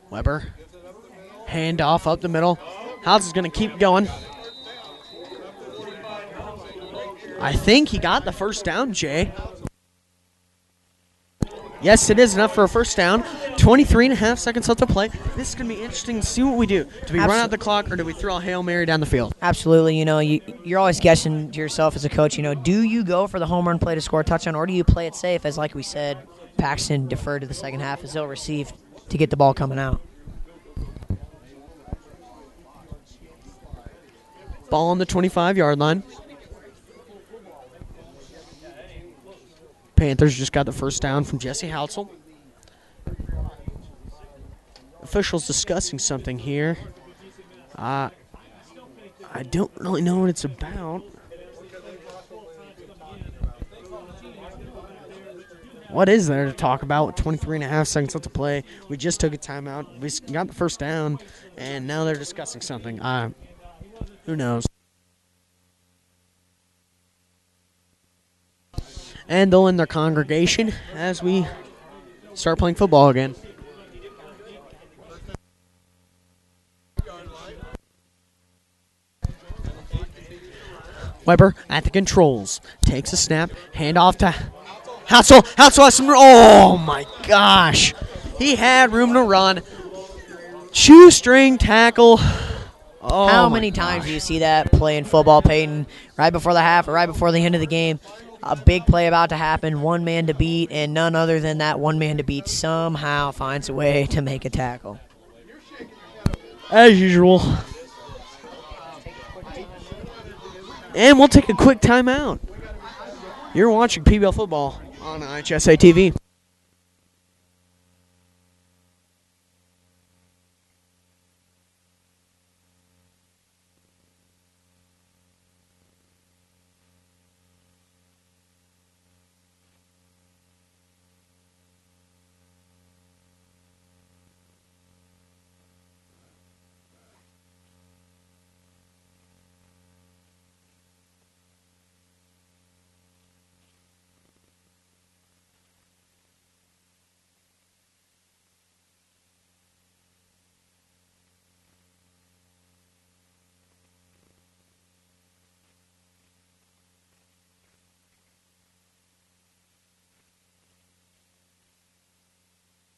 Weber. Handoff up the middle. House is going to keep going. I think he got the first down, Jay. Yes, it is enough for a first down. 23 and a half seconds left to play. This is going to be interesting to see what we do. Do we run out the clock or do we throw a Hail Mary down the field? Absolutely. You know, you're always guessing to yourself as a coach, you know, do you go for the home run play to score a touchdown or do you play it safe as, like we said, Paxton deferred to the second half as they'll receive to get the ball coming out. Ball on the 25-yard line. Panthers just got the first down from Jesse Houtzel. Officials discussing something here. I don't really know what it's about. What is there to talk about with 23 and a half seconds left to play? We just took a timeout. We got the first down, and now they're discussing something. Who knows? And they'll end their congregation as we start playing football again. Weber at the controls. Takes a snap. Hand off to Houtzel. Houtzel has some room. Oh, my gosh. He had room to run. Shoestring tackle. Oh, how many times do you see that play in football, Peyton? Right before the half or right before the end of the game. A big play about to happen, one man to beat, and none other than that one man to beat somehow finds a way to make a tackle. As usual. And we'll take a quick timeout. You're watching PBL football on IHSA TV.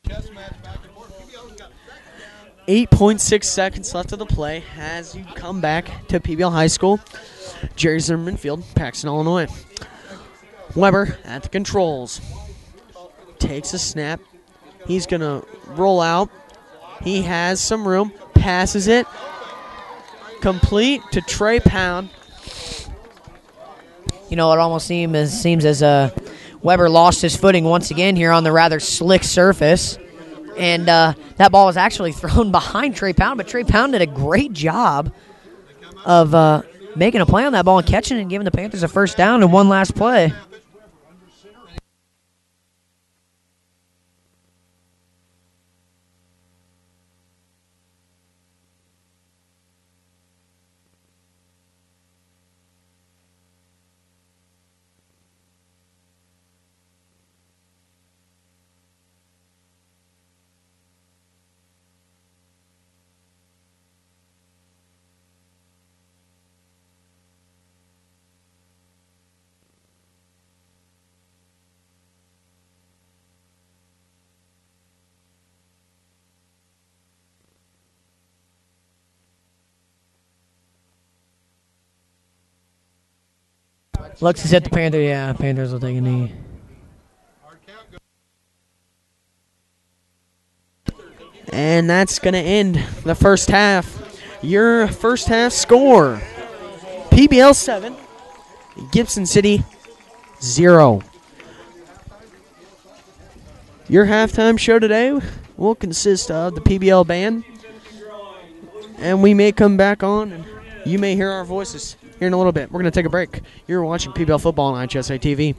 Chess match back and forth. PBL's got 8.6 seconds left of the play as you come back to PBL High School. Jerry Zimmerman Field, Paxton, Illinois. Weber at the controls. Takes a snap. He's going to roll out. He has some room. Passes it. Complete to Trey Pound. You know, it almost seems as Weber lost his footing once again here on the rather slick surface. And that ball was actually thrown behind Trey Pound, but Trey Pound did a great job of making a play on that ball and catching it and giving the Panthers a first down and one last play. Lexi said the Panthers. Yeah, Panthers will take a knee. And that's going to end the first half. Your first half score: PBL 7, Gibson City 0. Your halftime show today will consist of the PBL band, and we may come back on and you may hear our voices here in a little bit. We're going to take a break. You're watching PBL football on IHSA TV.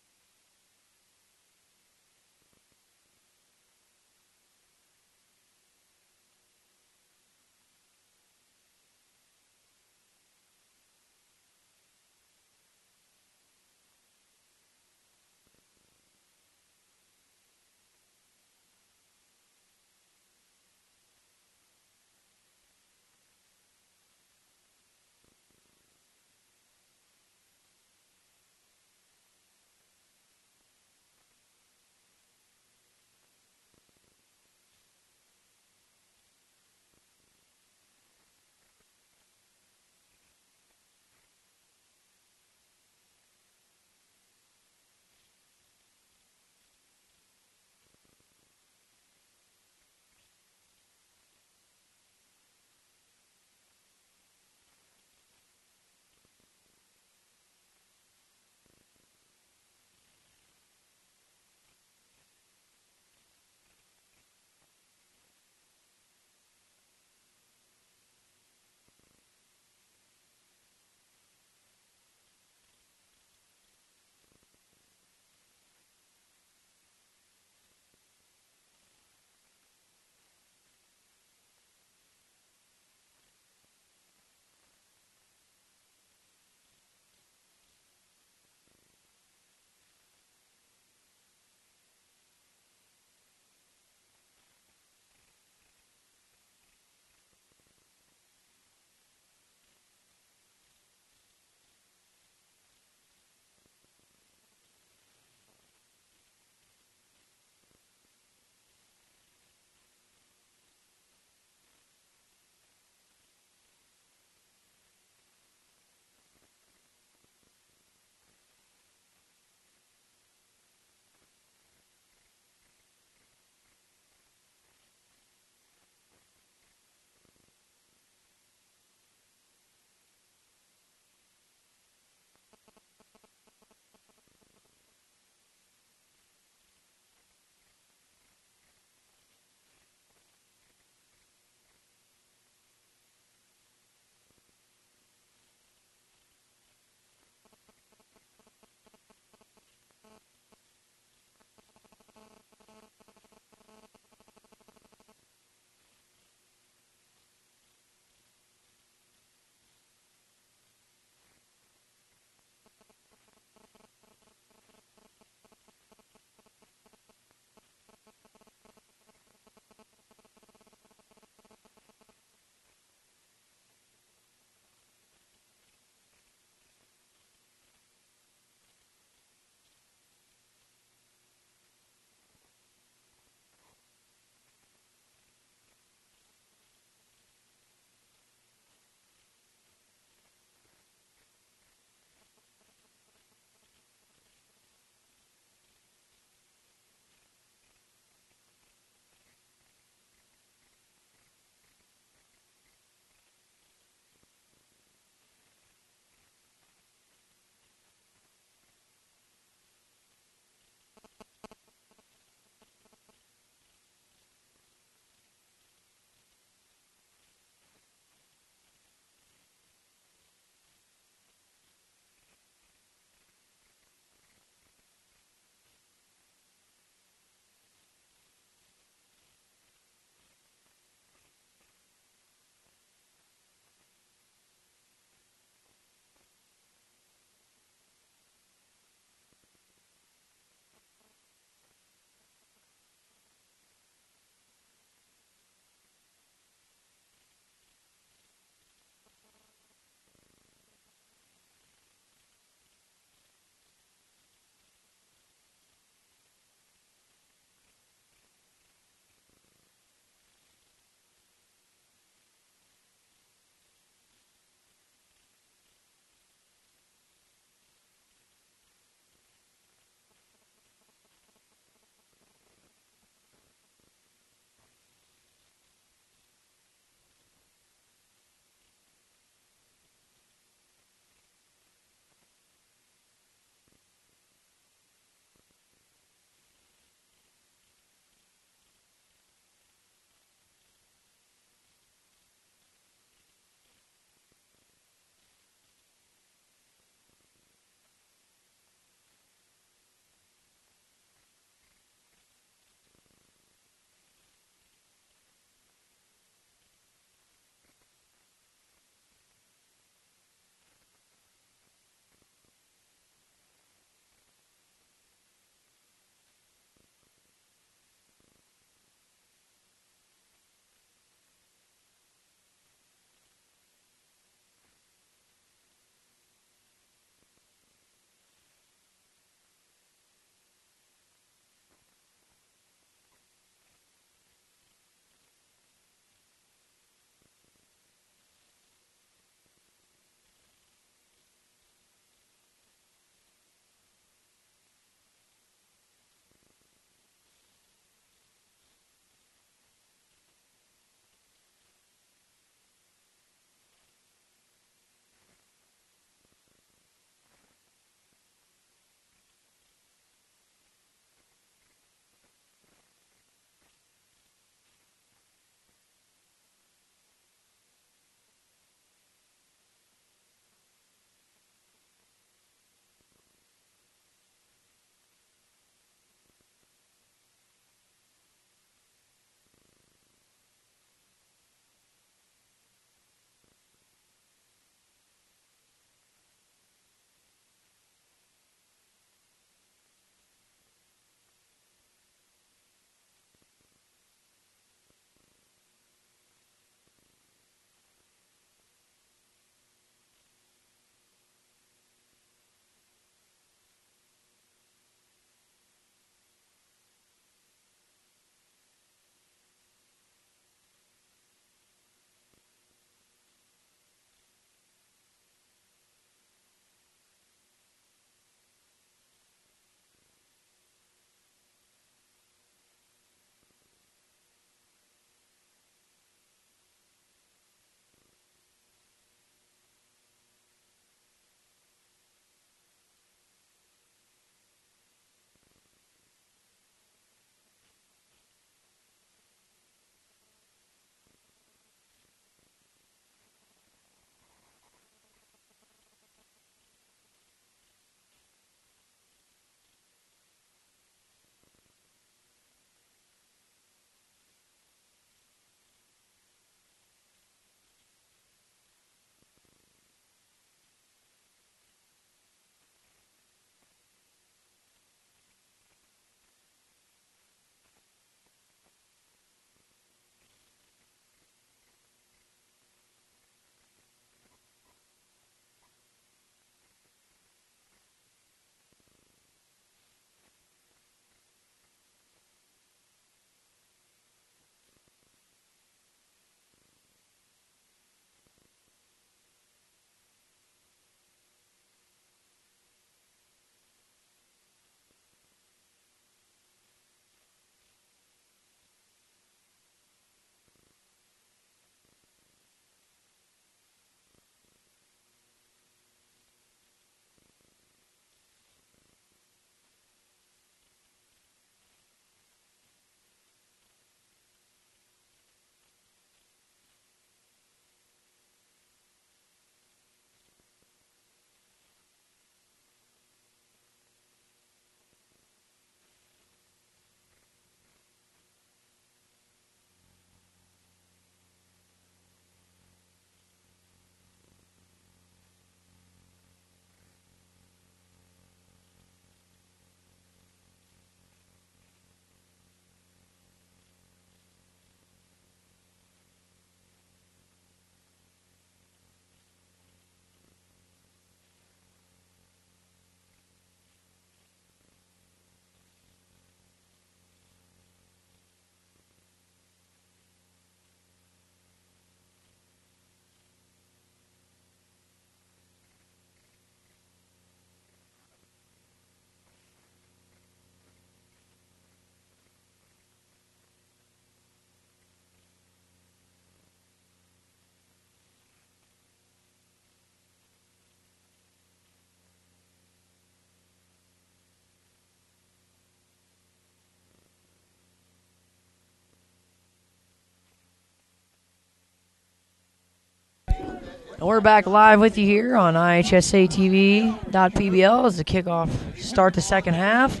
And we're back live with you here on IHSATV.PBL as the kickoff start the second half.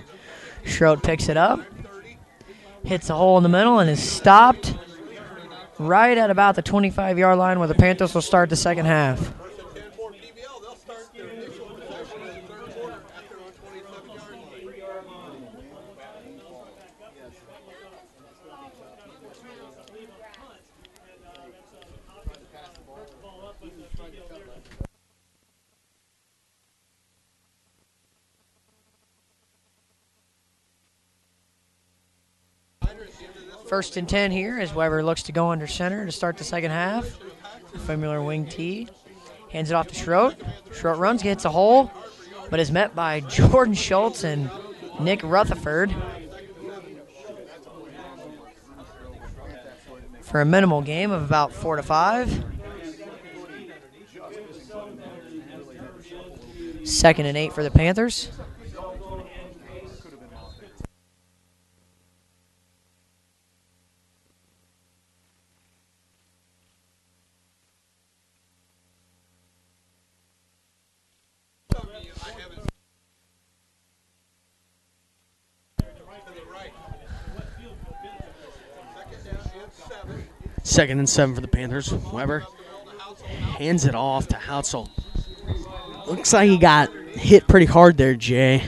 Schroed picks it up, hits a hole in the middle, and is stopped right at about the 25-yard line where the Panthers will start the second half. First and 10 for PBL. They'll start their initial possession in the third quarter at their own 27-yard line. First and 10 here as Weber looks to go under center to start the second half. Familiar wing tee. Hands it off to Schroed. Schroed runs, gets a hole, but is met by Jordan Schultz and Nick Rutherford for a minimal game of about 4 to 5. Second and 8 for the Panthers. Second and 7 for the Panthers. Weber hands it off to Houtzel. Looks like he got hit pretty hard there, Jay.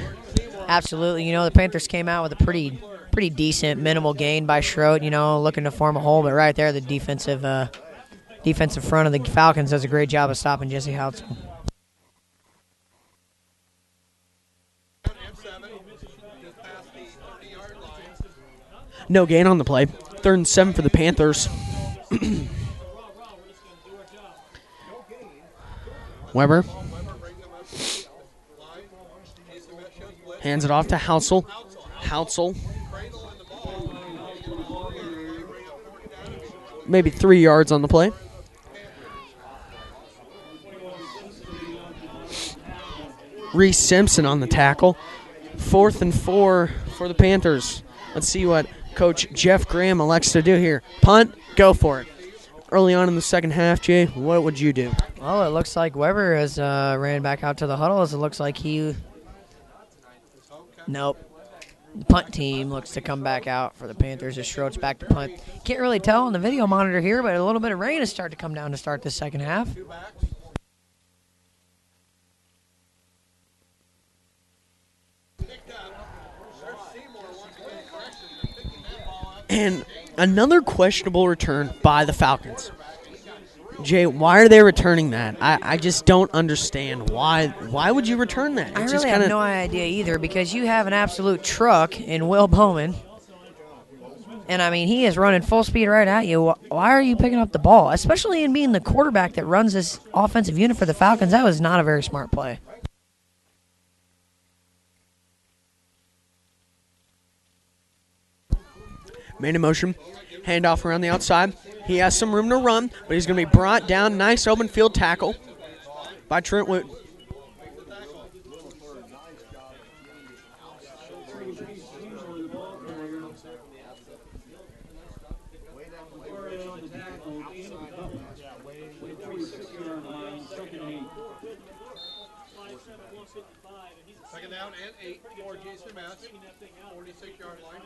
Absolutely. You know, the Panthers came out with a pretty decent minimal gain by Schroed, you know, looking to form a hole. But right there, the defensive front of the Falcons does a great job of stopping Jesse Houtzel. No gain on the play. Third and 7 for the Panthers. Weber hands it off to Houtzel. Houtzel, maybe 3 yards on the play. Reese Simpson on the tackle. 4th and 4 for the Panthers. Let's see what Coach Jeff Graham elects to do here. Punt, go for it. Early on in the second half, Jay, what would you do? Well, it looks like Weber has ran back out to the huddle as it looks like he... Nope. The punt team looks to come back out for the Panthers as Schroed's back to punt. Can't really tell on the video monitor here, but a little bit of rain has started to come down to start this second half. And another questionable return by the Falcons. Jay, why are they returning that? I just don't understand. Why would you return that? I really have no idea either, because you have an absolute truck in Will Bowman. And, I mean, he is running full speed right at you. Why are you picking up the ball? Especially in being the quarterback that runs this offensive unit for the Falcons. That was not a very smart play. Man in motion. Handoff around the outside. He has some room to run, but he's going to be brought down. Nice open field tackle by Trent Wood. Second down and 8 for GCMS. 46-yard line.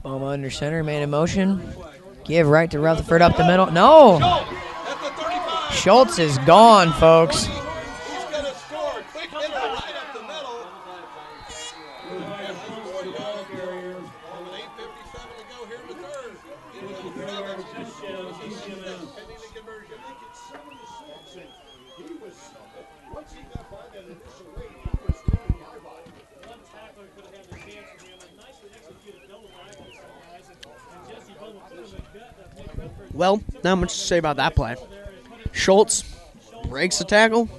Boma under center, man in motion. Give right to Rutherford up the middle. No! Schultz is gone, folks. He's going to score. Quick hitter right up the middle. And fourth down. With 8:57 to go here in the third. Pending the conversion. Well, not much to say about that play. Schultz breaks the tackle,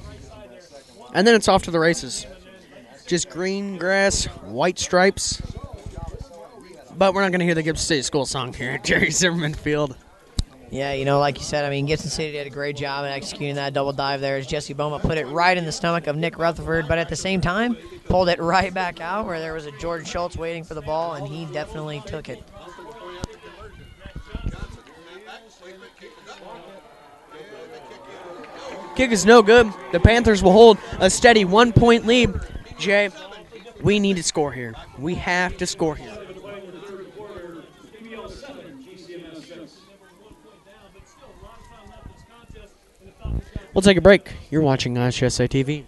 and then it's off to the races. Just green grass, white stripes. But we're not going to hear the Gibson State School song here at Jerry Zimmerman Field. Yeah, like you said, Gibson City did a great job in executing that double dive there as Jesse Boma put it right in the stomach of Nick Rutherford, but at the same time, pulled it right back out where there was a Jordan Schultz waiting for the ball, and he definitely took it. Kick is no good. The Panthers will hold a steady 1-point lead. Jay, we need to score here. We have to score here. We'll take a break. You're watching IHSA TV.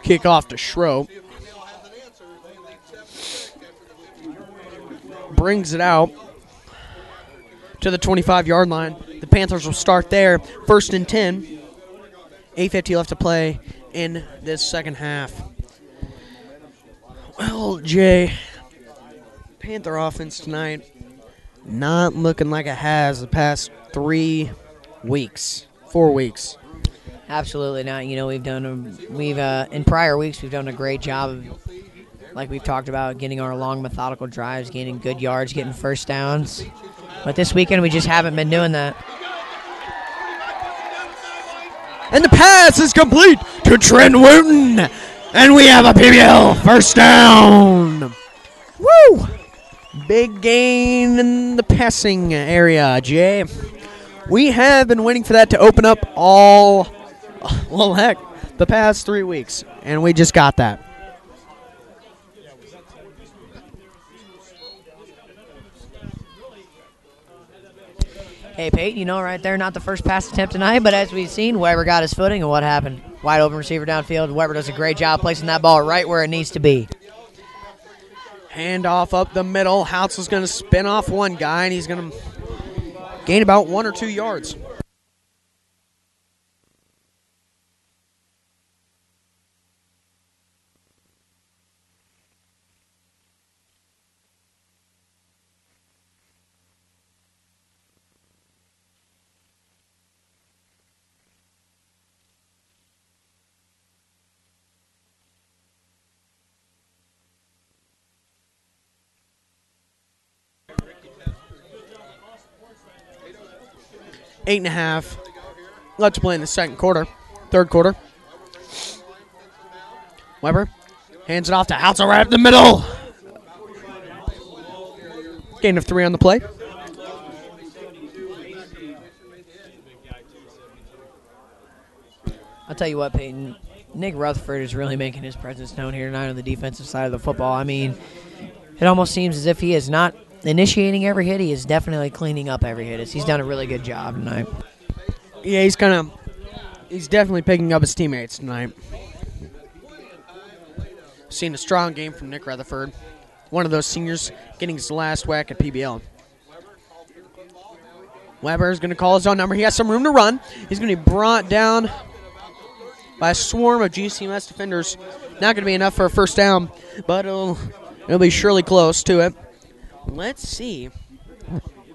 Kickoff to Schroep. Brings it out to the 25-yard line. The Panthers will start there. 1st and 10. 8:50 left to play in this second half. Well, Jay, Panther offense tonight not looking like it has the past 4 weeks. Absolutely not. In prior weeks we've done a great job of, like we've talked about, getting our long methodical drives, gaining good yards, getting first downs. But this weekend we just haven't been doing that. And the pass is complete to Trent Wooten. And we have a PBL first down. Woo! Big gain in the passing area, Jay. We have been waiting for that to open up the past 3 weeks. And we just got that. Hey, Peyton, right there, not the first pass attempt tonight, but as we've seen, Weber got his footing, and what happened? Wide open receiver downfield. Weber does a great job placing that ball right where it needs to be. Handoff up the middle. Houtzel's going to spin off one guy, and he's going to gain about 1 or 2 yards. Eight and a half left to play in the third quarter. Weber hands it off to Houtzel right up the middle. Gain of 3 on the play. I'll tell you what, Peyton, Nick Rutherford is really making his presence known here tonight on the defensive side of the football. It almost seems as if he is not initiating every hit. He is definitely cleaning up every hit. He's done a really good job tonight. Yeah, he's definitely picking up his teammates tonight. Seen a strong game from Nick Rutherford. One of those seniors getting his last whack at PBL. Weber is going to call his own number. He has some room to run. He's going to be brought down by a swarm of GCMS defenders. Not going to be enough for a first down, but it'll be surely close to it. Let's see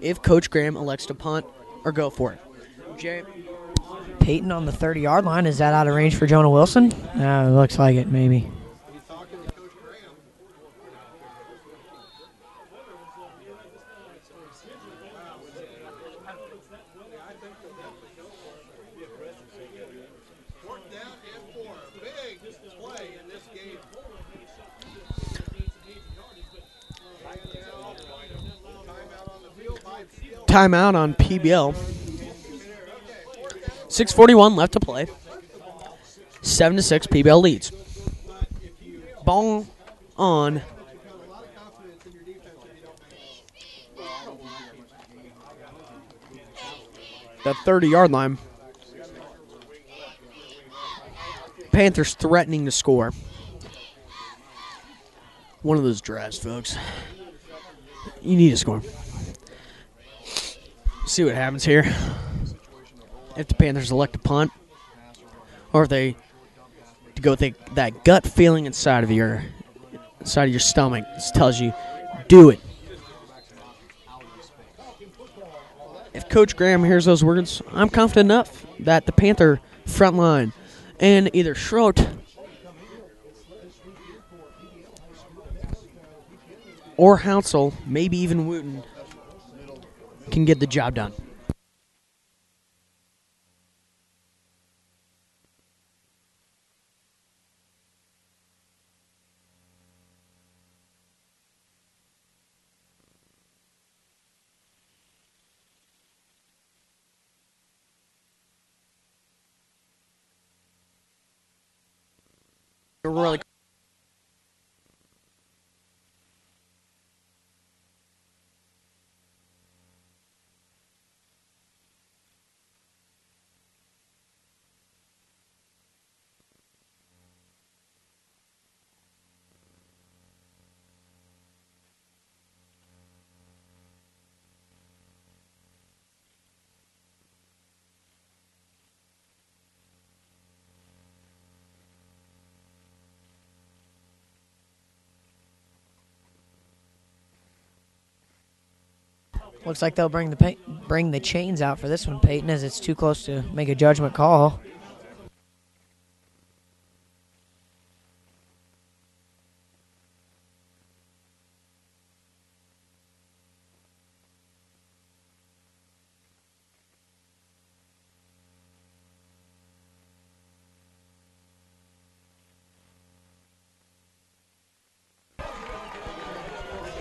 if Coach Graham elects to punt or go for it. Jay. Peyton on the 30-yard line. Is that out of range for Jonah Wilson? It looks like it, maybe. timeout on PBL. 6:41 left to play. 7-6, PBL leads. Ball on the 30-yard line. Panthers threatening to score. One of those drives, folks. You need to score. See what happens here. If the Panthers elect to punt, or if they to go with that gut feeling inside of your stomach that tells you, do it. If Coach Graham hears those words, I'm confident enough that the Panther front line and either Schroet or Hounsel, maybe even Wooten, can get the job done. Really Looks like they'll bring the chains out for this one, Peyton, as it's too close to make a judgment call.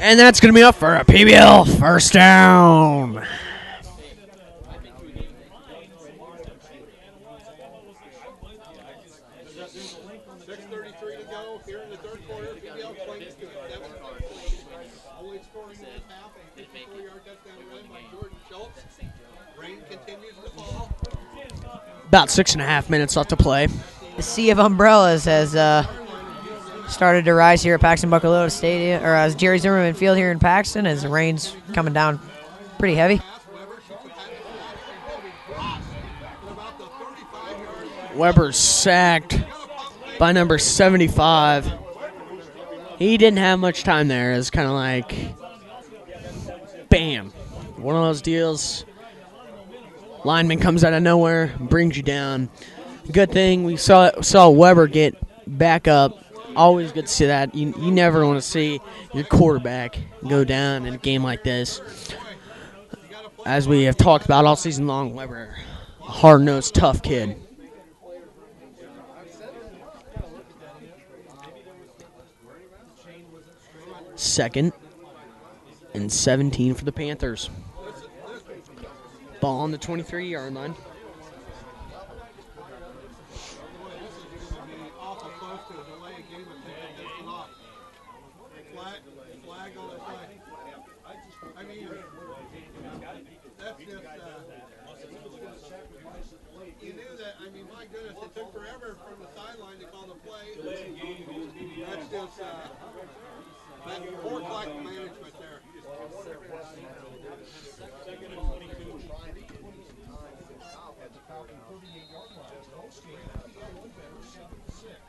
And that's going to be up for a PBL first down. About 6.5 minutes left to play. The sea of umbrellas has started to rise here at Paxton-Buckley-Loda Stadium, or as Jerry Zimmerman Field here in Paxton, as the rain's coming down pretty heavy. Weber sacked by number 75. He didn't have much time there. It's kind of like, bam. One of those deals. Lineman comes out of nowhere, brings you down. Good thing we saw Weber get back up. Always good to see that. You never want to see your quarterback go down in a game like this. As we have talked about all season long, Weber, a hard-nosed, tough kid. Second and 17 for the Panthers. Ball on the 23-yard line. You knew that, I mean, my goodness, it took forever from the sideline to call the play. That's just that poor clock management there.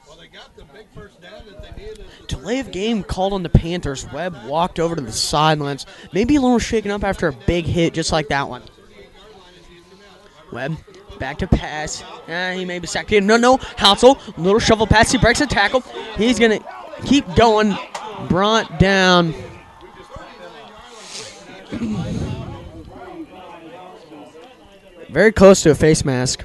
Well, they got the big first down that they needed. Delay of game called on the Panthers. Webb walked over to the sidelines. Maybe a little shaken up after a big hit just like that one. Webb back to pass. He may be sacked in. No. Hounsel, little shovel pass. He breaks a tackle. He's going to keep going. Brought down. Very close to a face mask.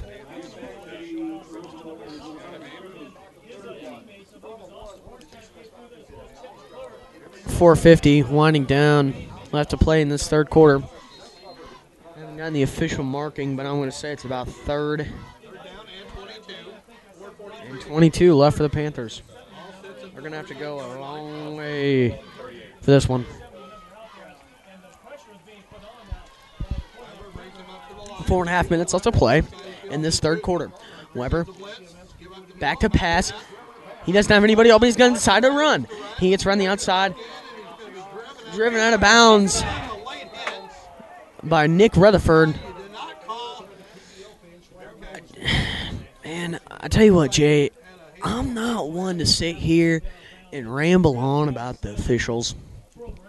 .450 winding down. Left to play in this third quarter. on the official marking, but I'm going to say it's about third Third down and 22. 4:43 and 22 left for the Panthers. They're going to have to go a long way for this one. brings him up to the line. 4.5 minutes left to play in this third quarter. Weber back to pass. He doesn't have anybody open. He's going to decide to run. He gets around the outside. Driven out of bounds by Nick Rutherford. Man, I tell you what, Jay, I'm not one to sit here and ramble on about the officials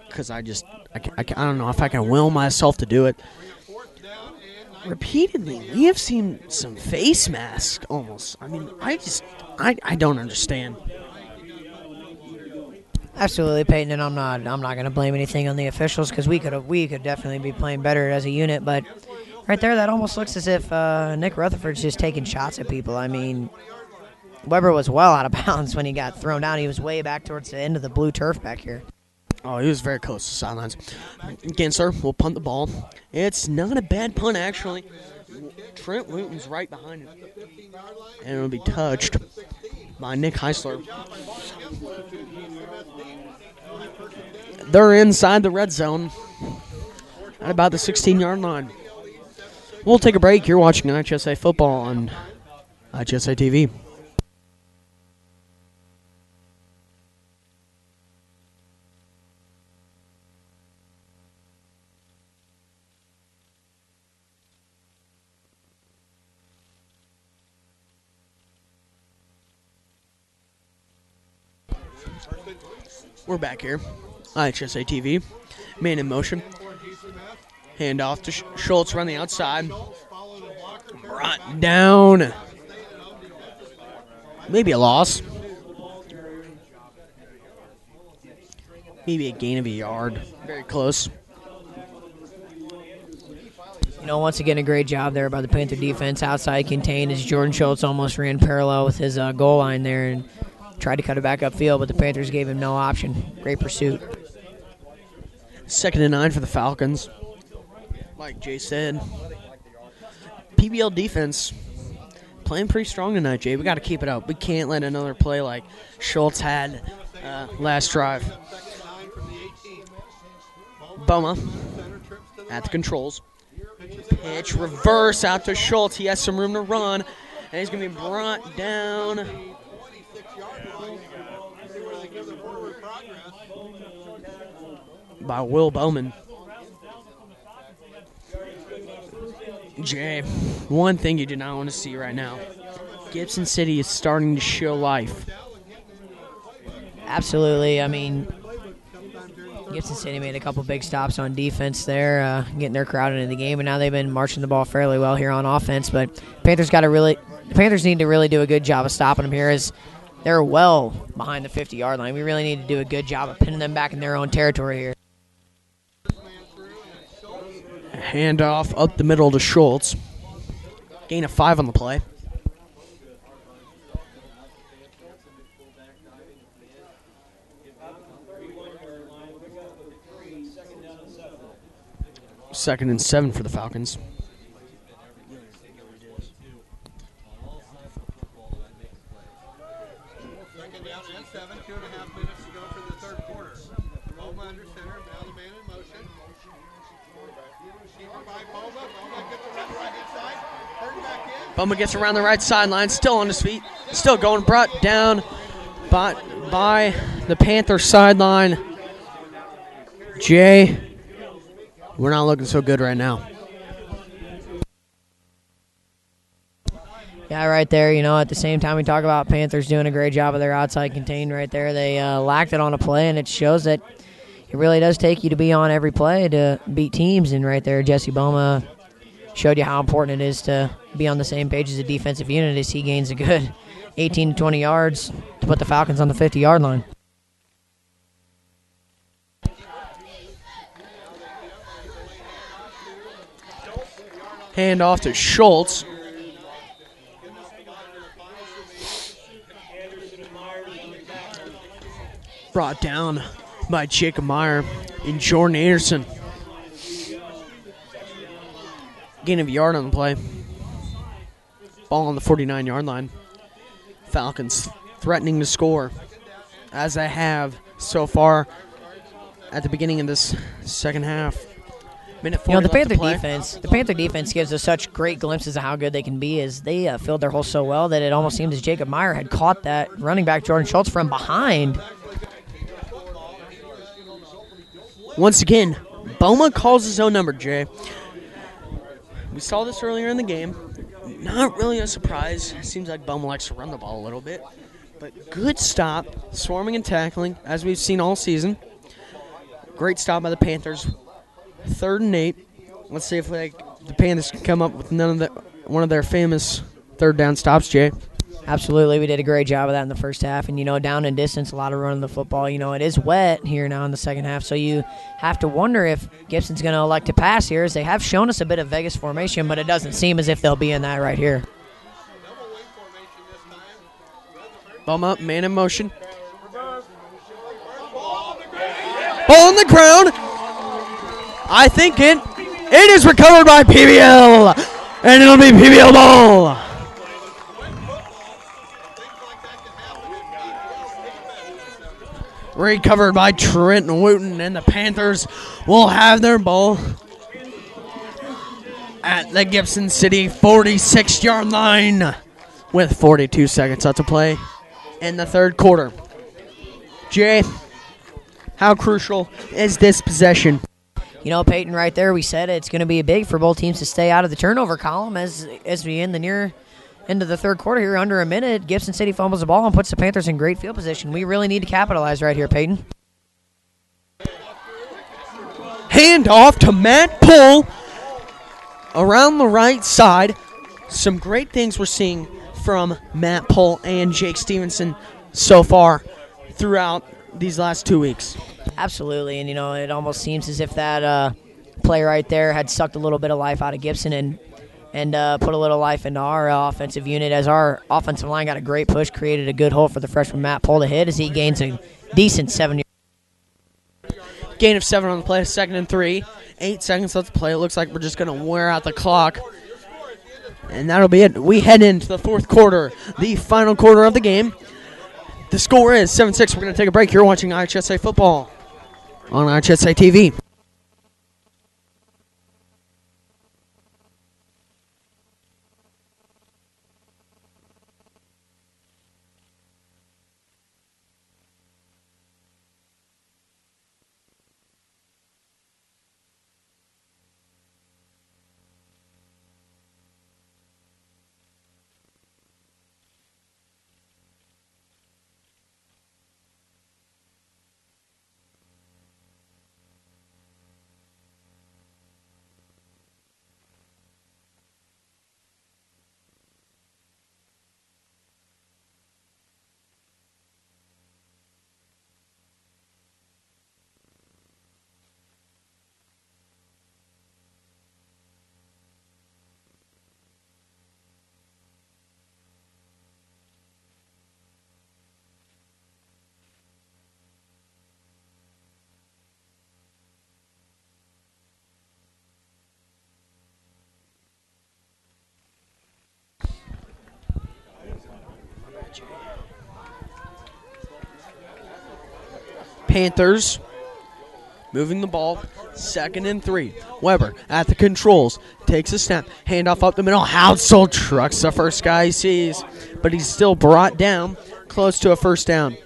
because I don't know if I can will myself to do it. Repeatedly, we have seen some face masks almost. I mean, I don't understand. Absolutely, Peyton, and I'm not going to blame anything on the officials because we could definitely be playing better as a unit. But right there, that almost looks as if Nick Rutherford's just taking shots at people. I mean, Weber was well out of bounds when he got thrown down. He was way back towards the end of the blue turf back here. Oh, he was very close to the sidelines. Gensler will punt the ball. It's not a bad punt, actually. Trent Luton's right behind him. And it'll be touched by Nick Heisler. They're inside the red zone at about the 16-yard line. We'll take a break. You're watching IHSA football on IHSA TV. We're back here. IHSA TV. Man in motion. Hand off to Schultz around the outside. Brought down. Maybe a loss. Maybe a gain of a yard. Very close. You know, once again, a great job there by the Panther defense. Outside contained as Jordan Schultz almost ran parallel with his goal line there and tried to cut it back upfield, but the Panthers gave him no option. Great pursuit. 2nd and 9 for the Falcons. Like Jay said, PBL defense playing pretty strong tonight, Jay. We got to keep it up. We can't let another play like Schultz had last drive. Boma at the controls. Pitch reverse out to Schultz. He has some room to run, and he's going to be brought down. By Will Bowman. Jay, one thing you do not want to see right now. Gibson City is starting to show life. Absolutely. I mean, Gibson City made a couple big stops on defense there, getting their crowd into the game, and now they've been marching the ball fairly well here on offense. But the Panthers need to really do a good job of stopping them here as they're well behind the 50-yard line. We really need to do a good job of pinning them back in their own territory here. Handoff up the middle to Schultz. Gain of 5 on the play. Second and 7 for the Falcons. Second down and 7, 2.5 minutes to go for the third quarter. Boma under center, now the man in motion. Receiver by Boma. Boma gets around the right-hand side. Turn back in. Boma gets around the right sideline, still on his feet, still going, brought down by the Panther sideline. Jay, we're not looking so good right now. Yeah, right there. You know, at the same time we talk about Panthers doing a great job of their outside contained right there. They lacked it on a play, and it shows that it really does take you to be on every play to beat teams. And right there, Jesse Boma showed you how important it is to be on the same page as a defensive unit as he gains a good 18 to 20 yards to put the Falcons on the 50-yard line. Hand off to Schultz. Brought down by Jacob Meyer and Jordan Anderson. Gain of a yard on the play. Ball on the 49-yard line. Falcons threatening to score, as they have so far at the beginning of this second half. Minute 40 the left to Panther play. the Panther defense gives us such great glimpses of how good they can be, as they filled their hole so well that it almost seemed as Jacob Meyer had caught that running back Jordan Schultz from behind. Once again, Boma calls his own number, Jay. We saw this earlier in the game. Not really a surprise. Seems like Boma likes to run the ball a little bit. But good stop, swarming and tackling, as we've seen all season. Great stop by the Panthers. 3rd and 8. Let's see if the Panthers can come up with one of their famous third down stops, Jay. Absolutely, we did a great job of that in the first half. And, down in distance, a lot of running the football. It is wet here now in the second half, so you have to wonder if Gibson's going to elect to pass here, as they have shown us a bit of Vegas formation, but it doesn't seem as if they'll be in that right here. Bum up, man in motion. Ball on the ground. I think it is recovered by PBL, and it'll be PBL ball. Recovered by Trenton Wooten, and the Panthers will have their ball at the Gibson City 46-yard line with 42 seconds left to play in the third quarter. Jay, how crucial is this possession? Peyton, right there, we said it's going to be big for both teams to stay out of the turnover column as we end the near end of the third quarter here. Under a minute, Gibson City fumbles the ball and puts the Panthers in great field position. We really need to capitalize right here, Peyton. Hand off to Matt Pull around the right side. Some great things we're seeing from Matt Pull and Jake Stevenson so far throughout these last 2 weeks. Absolutely, and it almost seems as if that play right there had sucked a little bit of life out of Gibson and put a little life into our offensive unit, as our offensive line got a great push, created a good hole for the freshman Matt Pull to hit as he gains a decent 7 yards. Gain of 7 on the play, 2nd and 3. 8 seconds left to play. It looks like we're just going to wear out the clock. And that'll be it. We head into the fourth quarter, the final quarter of the game. The score is 7-6. We're going to take a break. You're watching IHSA football on IHSA TV. Panthers moving the ball, 2nd and 3. Weber at the controls, takes a snap, handoff up the middle. Houdsell trucks the first guy he sees, but he's still brought down close to a first down.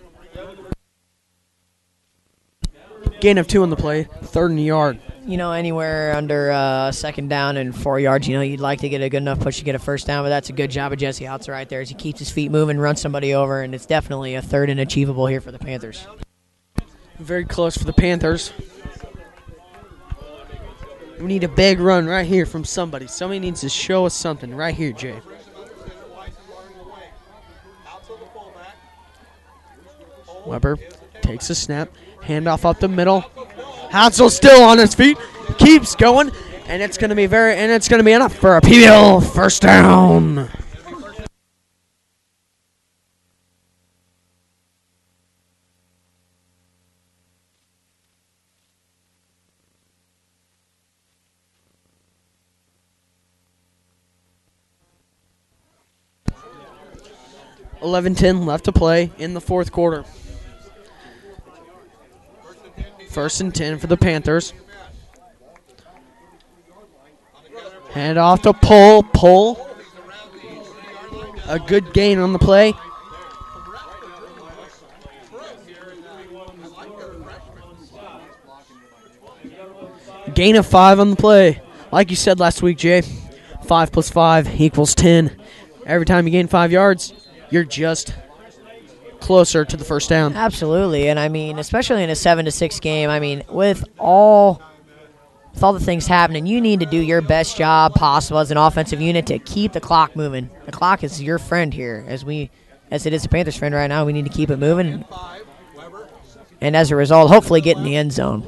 Gain of 2 on the play, 3rd and yard. Anywhere under 2nd down and 4 yards, you'd like to get a good enough push to get a first down, but that's a good job of Jesse Houts right there as he keeps his feet moving, runs somebody over, and it's definitely a 3rd and achievable here for the Panthers. Very close for the Panthers. We need a big run right here from somebody. Somebody needs to show us something right here, Jay. Weber takes a snap, handoff up the middle. Hansel still on his feet, keeps going, and it's going to be enough for a PBL first down. 11-10 left to play in the fourth quarter. 1st and 10 for the Panthers. Hand off to Pull. A good gain on the play. Gain of 5 on the play. Like you said last week, Jay, 5 plus 5 equals 10. Every time you gain 5 yards, you're just closer to the first down. Absolutely, and I mean, especially in a 7-6 game, I mean, with all the things happening, you need to do your best job possible as an offensive unit to keep the clock moving. The clock is your friend here, as it is the Panthers' friend right now. We need to keep it moving, and as a result, hopefully get in the end zone.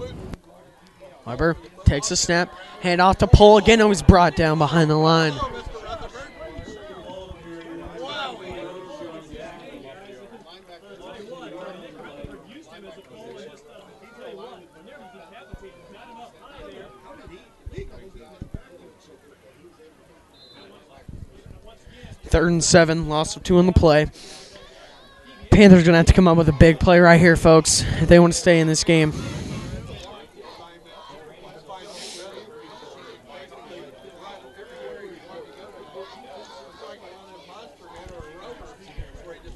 Weber takes a snap, hand off to Pull again, and was brought down behind the line. Third and 7, loss of 2 on the play. Panthers going to have to come up with a big play right here, folks, if they want to stay in this game.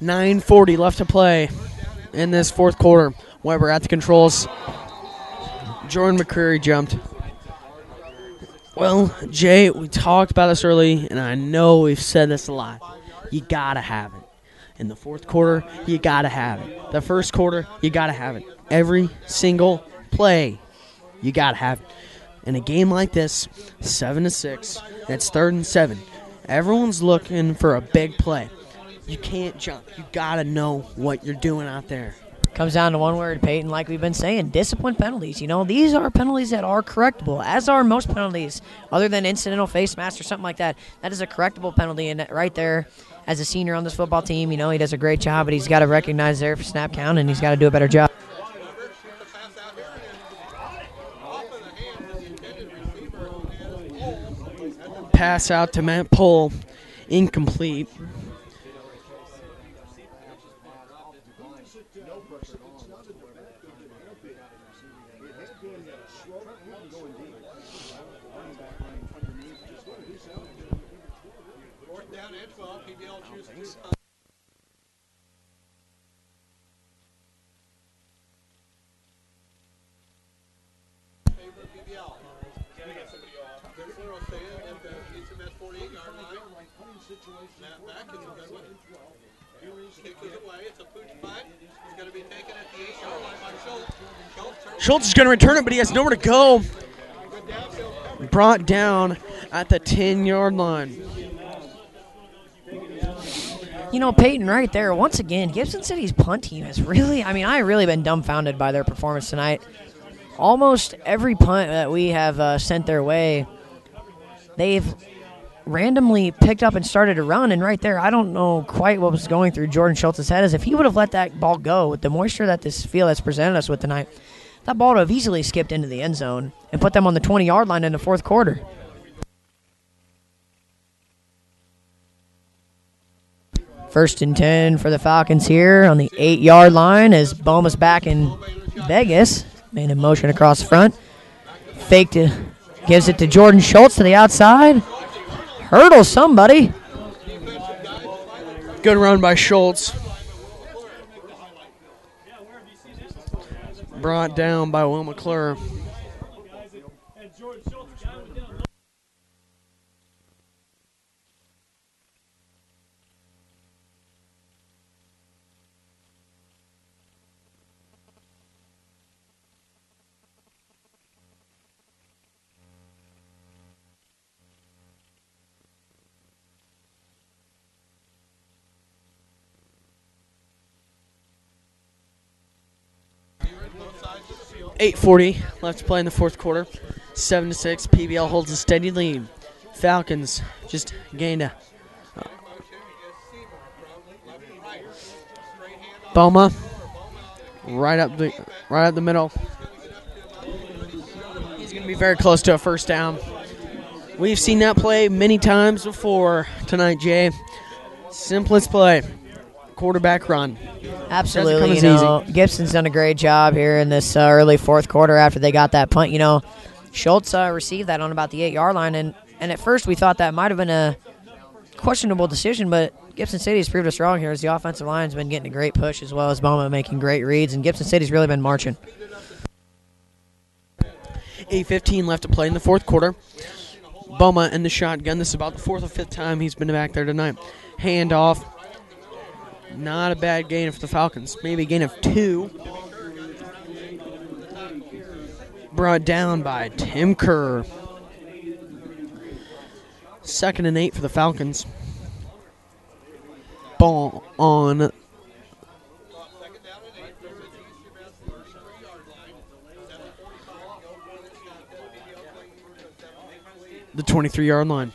.9:40 left to play in this fourth quarter. Weber at the controls. Jordan McCreary jumped. Well, Jay, we talked about this early, and I know we've said this a lot. You got to have it. In the fourth quarter, you got to have it. The first quarter, you got to have it. Every single play, you got to have it. In a game like this, 7-6, that's 3rd and 7. Everyone's looking for a big play. You can't jump. You got to know what you're doing out there. Comes down to one word, Peyton, like we've been saying, discipline penalties. You know, these are penalties that are correctable, as are most penalties, other than incidental face mask or something like that. That is a correctable penalty, and right there, as a senior on this football team, you know, he does a great job, but he's got to recognize there for snap count, and he's got to do a better job. Pass out to Matt Pull, incomplete. Schultz is going to return it, but he has nowhere to go. Brought down at the 10-yard line. You know, Peyton, right there, once again, Gibson City's punt team has really, I've really been dumbfounded by their performance tonight. Almost every punt that we have sent their way, they've randomly picked up and started to run, and right there, I don't know quite what was going through Jordan Schultz's head, as if he would have let that ball go with the moisture that this field has presented us with tonight, that ball would have easily skipped into the end zone and put them on the 20-yard line in the fourth quarter. First and 10 for the Falcons here on the 8-yard line as Boma's back in Vegas. Made a motion across the front. Faked it, gives it to Jordan Schultz to the outside. Hurdle somebody. Good run by Schultz. Brought down by Will McClure. .840 left to play in the fourth quarter. 7-6. PBL holds a steady lead. Falcons just gained a Boma right up the middle. He's going to be very close to a first down. We've seen that play many times before tonight, Jay. Simplest play. quarterback run. Absolutely. Doesn't come as Gibson's done a great job here in this early fourth quarter after they got that punt. Schultz received that on about the 8-yard line, and at first we thought that might have been a questionable decision, but Gibson City's proved us wrong here as the offensive line's been getting a great push as well as Boma making great reads, and Gibson City's really been marching. 8:15 left to play in the fourth quarter. Boma in the shotgun. This is about the fourth or fifth time he's been back there tonight. Handoff. Not a bad gain for the Falcons. Maybe a gain of 2. Brought down by Tim Kerr. 2nd and 8 for the Falcons. Ball on the 23-yard line.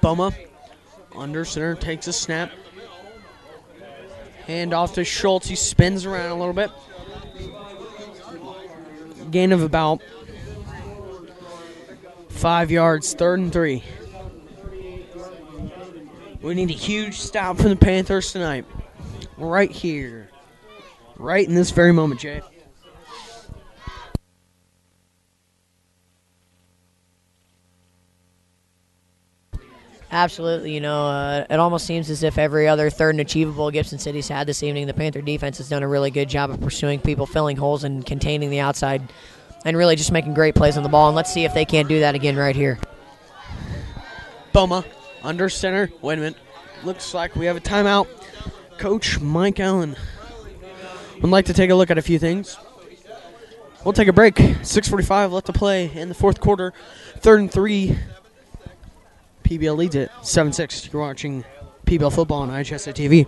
Boma under center, takes a snap. Hand off to Schultz. He spins around a little bit. Gain of about 5 yards, 3rd and 3. We need a huge stop from the Panthers tonight. Right here. Right in this very moment, Jay. Absolutely. It almost seems as if every other third and achievable Gibson City's had this evening, the Panther defense has done a really good job of pursuing people, filling holes, and containing the outside, and really just making great plays on the ball. And let's see if they can't do that again right here. Boma under center. Wait a minute. Looks like we have a timeout. Coach Mike Allen would like to take a look at a few things. We'll take a break. 6:45 left to play in the fourth quarter. 3rd and 3. PBL leads it 7-6. You're watching PBL football on IHSA TV.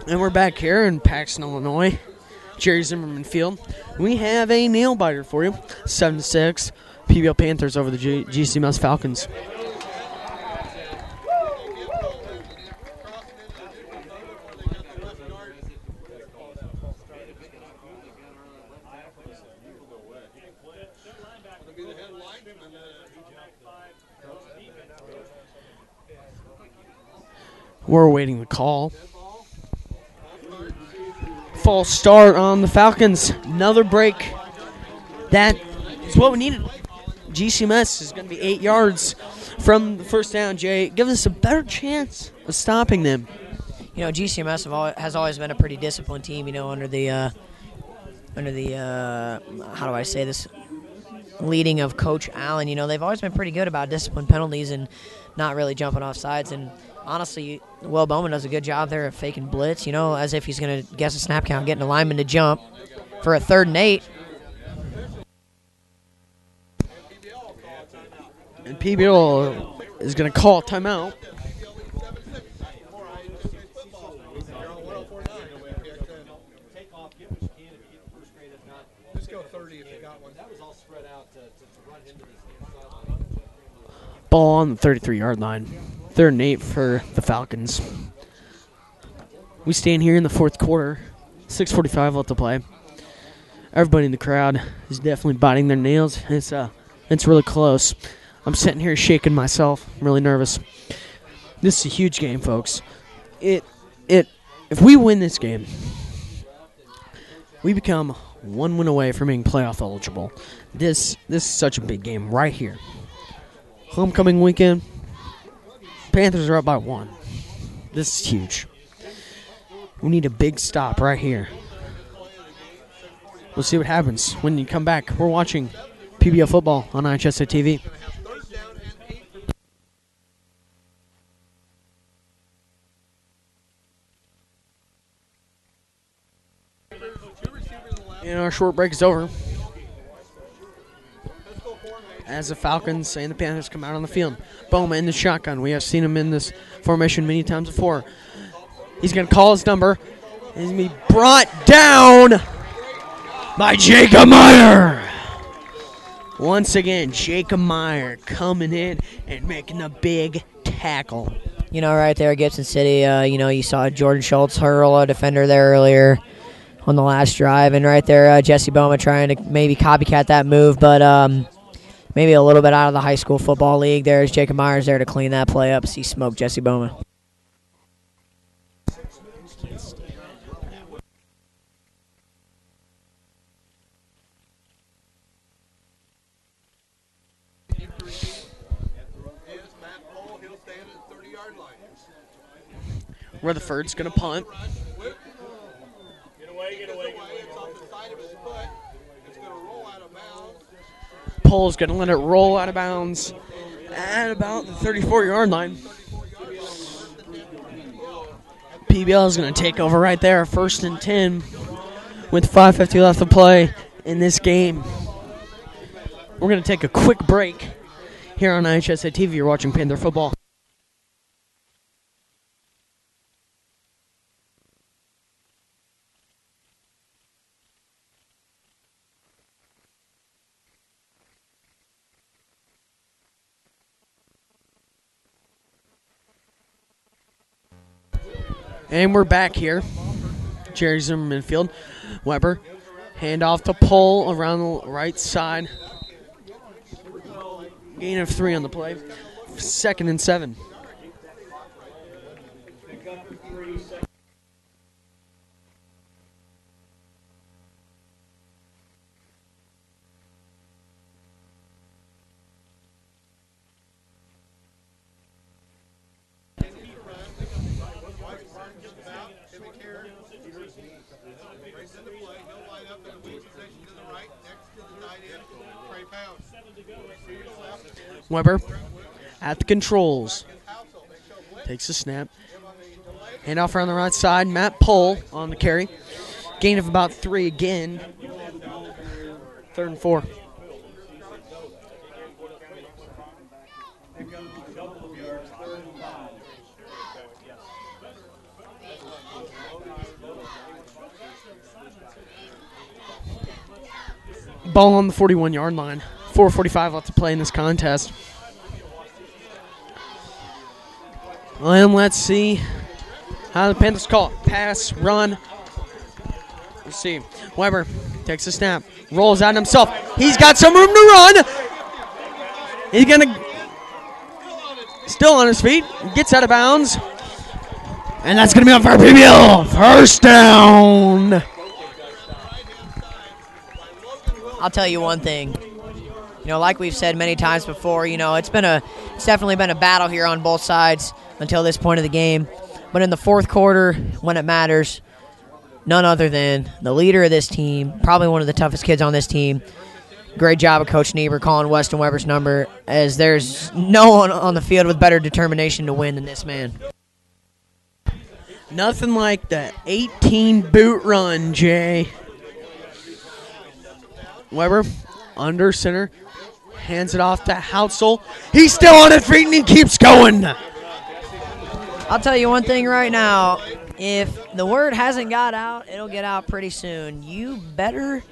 And we're back here in Paxton, Illinois, Jerry Zimmerman Field. We have a nail biter for you. 7-6, PBL Panthers over the GCMS Falcons. We're awaiting the call. False start on the Falcons. Another break. That is what we needed. GCMS is going to be 8 yards from the first down, Jay. Give us a better chance of stopping them. GCMS has always been a pretty disciplined team, under the how do I say this, leading of Coach Allen. They've always been pretty good about discipline penalties and not really jumping off sides. And honestly, Will Bowman does a good job there of faking blitz, as if he's going to guess a snap count, getting a lineman to jump for a 3rd and 8. And PBL is going to call a timeout. Ball on the 33-yard line. 3rd and 8 for the Falcons. We stand here in the fourth quarter. 6:45 left to play. Everybody in the crowd is definitely biting their nails. It's really close. I'm sitting here shaking myself. I'm really nervous. This is a huge game, folks. If we win this game, we become 1 win away from being playoff eligible. This is such a big game right here. Homecoming weekend. Panthers are up by 1. This is huge. We need a big stop right here. We'll see what happens when you come back. We're watching PBL football on IHSA TV. Third down and 8. And our short break is over. As the Falcons and the Panthers come out on the field. Bowman in the shotgun. We have seen him in this formation many times before. He's going to call his number. He's going to be brought down by Jacob Meyer. Once again, Jacob Meyer coming in and making a big tackle. Right there, Gibson City, you saw Jordan Schultz hurl a defender there earlier on the last drive. And right there, Jesse Bowman trying to maybe copycat that move, but maybe a little bit out of the high school football league. There's Jacob Myers there to clean that play up as he smoked Jesse Bowman. Rutherford's going to punt. Get away. It's off the side of his foot. It's going to roll out of bounds. Pole's going to let it roll out of bounds at about the 34-yard line. PBL is going to take over right there, 1st and 10, with 5:50 left to play in this game. We're going to take a quick break here on IHSA TV. You're watching Panther football. And we're back here. Jerry Zimmerman field. Weber. Hand off to Pole around the right side. Gain of 3 on the play. 2nd and 7. Weber at the controls. Takes the snap. Handoff around the right side. Matt Pole on the carry. Gain of about 3 again. 3rd and 4. Ball on the 41-yard line. 4:45 left to play in this contest. And let's see how the Panthers call it. Pass, run. Let's see. Weber takes a snap. Rolls out himself. He's got some room to run. He's going to... Still on his feet. Gets out of bounds. And that's going to be on for PBL. 1st down. I'll tell you one thing. Like we've said many times before, it's definitely been a battle here on both sides until this point of the game. But in the 4th quarter, when it matters, none other than the leader of this team, probably one of the toughest kids on this team. Great job of Coach Niebuhr calling Weston Weber's number, as there's no one on the field with better determination to win than this man. Nothing like the 18 boot run, Jay. Weber under center. Hands it off to Houtzel. He's still on his feet and he keeps going. I'll tell you one thing right now. If the word hasn't got out, it'll get out pretty soon. You better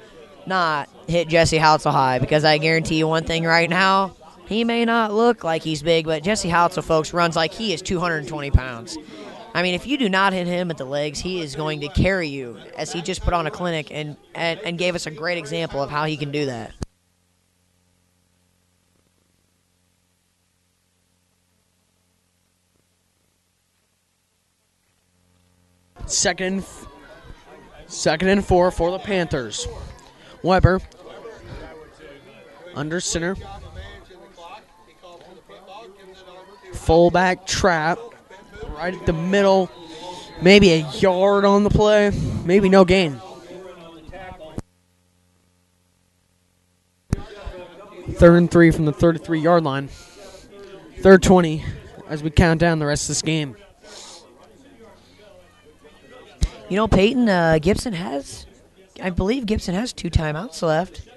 not hit Jesse Houtzel high, because I guarantee you one thing right now. He may not look like he's big, but Jesse Houtzel, folks, runs like he is 220 pounds. I mean, if you do not hit him at the legs, he is going to carry you, as he just put on a clinic and gave us a great example of how he can do that. Second and 4 for the Panthers. Weber under center. Fullback trap right at the middle. Maybe a yard on the play. Maybe no gain. 3rd and 3 from the 33-yard line. 3rd 20 as we count down the rest of this game. You know, Peyton, Gibson has, I believe Gibson has 2 timeouts left.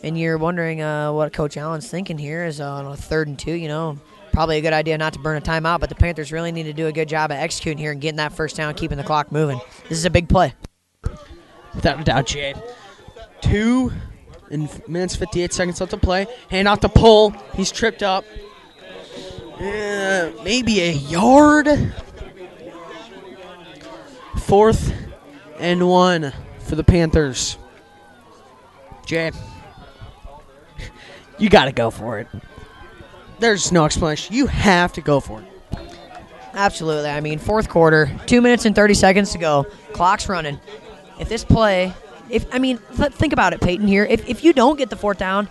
And you're wondering what Coach Allen's thinking here is on a 3rd and 2, you know. Probably a good idea not to burn a timeout, but the Panthers really need to do a good job of executing here and getting that first down, keeping the clock moving. This is a big play. Without a doubt, Jade. 2 minutes, 58 seconds left to play. Hand off to Pull. He's tripped up. Maybe a yard. 4th and 1 for the Panthers. Jade, you got to go for it. There's no explanation. You have to go for it. Absolutely. I mean, 4th quarter, 2 minutes and 30 seconds to go. Clock's running. If this play, think about it, Peyton, here. If you don't get the 4th down,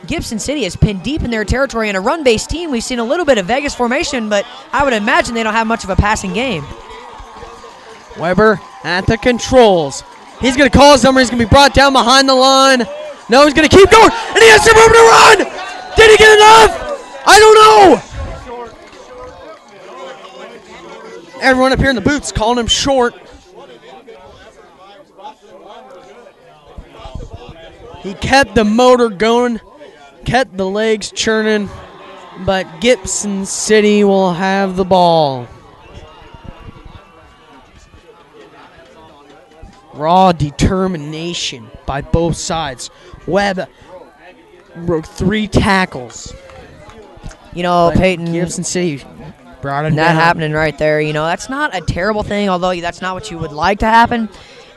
Gibson City is pinned deep in their territory in a run-based team. We've seen a little bit of Vegas formation, but I would imagine they don't have much of a passing game. Weber at the controls. He's going to call his number. He's going to be brought down behind the line. No, he's going to keep going, and he has some room to run. Did he get enough? I don't know. Everyone up here in the booths calling him short. He kept the motor going, kept the legs churning, but Gibson City will have the ball. Raw determination by both sides. Webb broke 3 tackles. You know, Peyton, Gibson City brought it not down. happening right there. You know, that's not a terrible thing, although that's not what you would like to happen.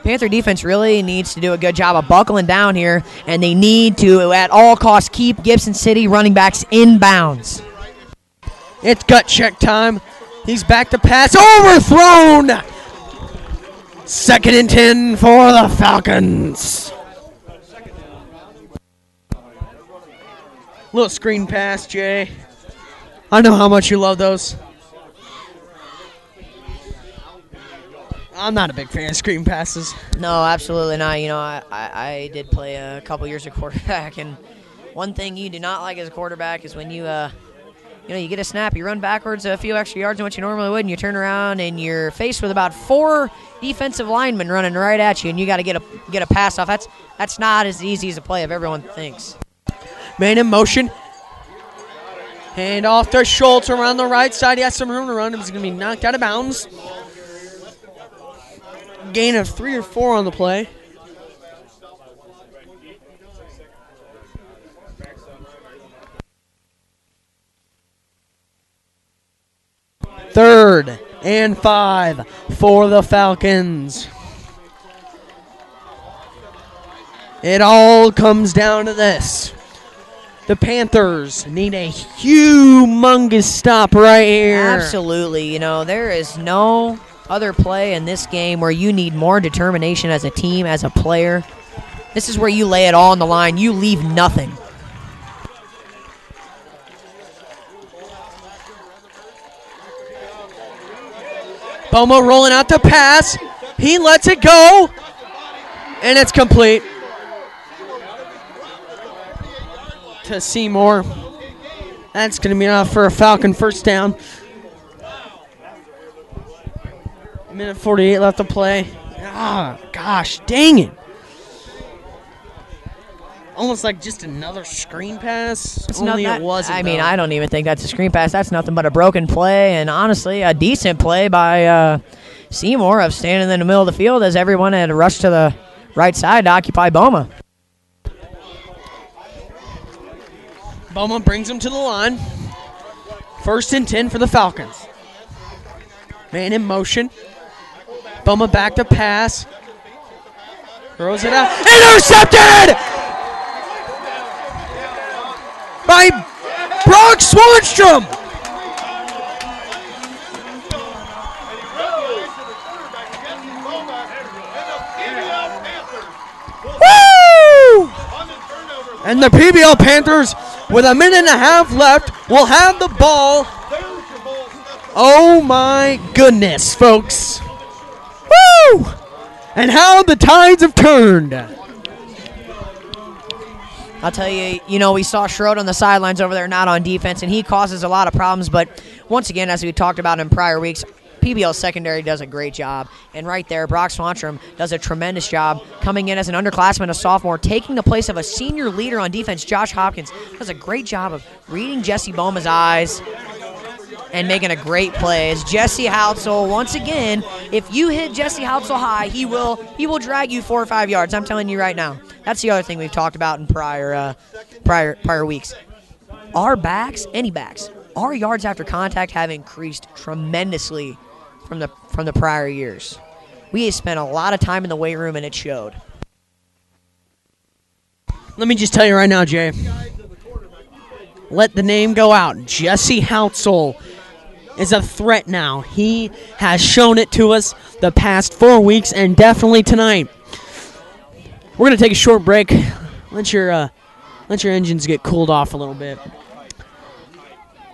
Panther defense really needs to do a good job of buckling down here, and they need to, at all costs, keep Gibson City running backs in bounds. It's gut check time. He's back to pass. Overthrown! 2nd and 10 for the Falcons. Little screen pass, Jay. I know how much you love those. I'm not a big fan of screen passes. No, absolutely not. You know, I did play a couple years of quarterback, and one thing you do not like as a quarterback is when you get a snap, you run backwards a few extra yards than what you normally would, and you turn around and you're faced with about 4 defensive linemen running right at you, and you got to get a pass off. That's not as easy as a play as everyone thinks. Man in motion. Hand off to Schultz around the right side. He has some room to run. He's going to be knocked out of bounds. Gain of 3 or 4 on the play. Third and 5 for the Falcons. It all comes down to this. The Panthers need a humongous stop right here. Absolutely. You know, there is no other play in this game where you need more determination as a team, as a player. This is where you lay it all on the line. You leave nothing. Boma rolling out to pass. He lets it go. And it's complete to Seymour. That's going to be enough for a Falcon first down. Minute 48 left to play. Ah, gosh, dang it. Almost like just another screen pass. Only it wasn't. I mean, I don't even think that's a screen pass. That's nothing but a broken play, and honestly, a decent play by Seymour of standing in the middle of the field as everyone had rushed to the right side to occupy Boma. Boma brings him to the line. 1st and 10 for the Falcons. Man in motion. Boma back to pass. Throws it out. Intercepted! By Brock Swanstrom! Woo! And the PBL Panthers, with a minute and a half left, will have the ball. Oh my goodness, folks. Woo! And how the tides have turned. I'll tell you, we saw Schroed on the sidelines over there, not on defense, and he causes a lot of problems. But once again, as we talked about in prior weeks, PBL secondary does a great job. And right there, Brock Swantrum does a tremendous job coming in as an underclassman, a sophomore, taking the place of a senior leader on defense. Josh Hopkins does a great job of reading Jesse Boma's eyes and making a great play. As Jesse Houtzel, once again, if you hit Jesse Houtzel high, he will drag you 4 or 5 yards. I'm telling you right now. That's the other thing we've talked about in prior weeks. Our backs, any backs, our yards after contact have increased tremendously from the prior years. We have spent a lot of time in the weight room, and it showed. Let me just tell you right now, Jay. Let the name go out. Jesse Houtzel is a threat now. He has shown it to us the past 4 weeks, and definitely tonight. We're going to take a short break. Let your engines get cooled off a little bit.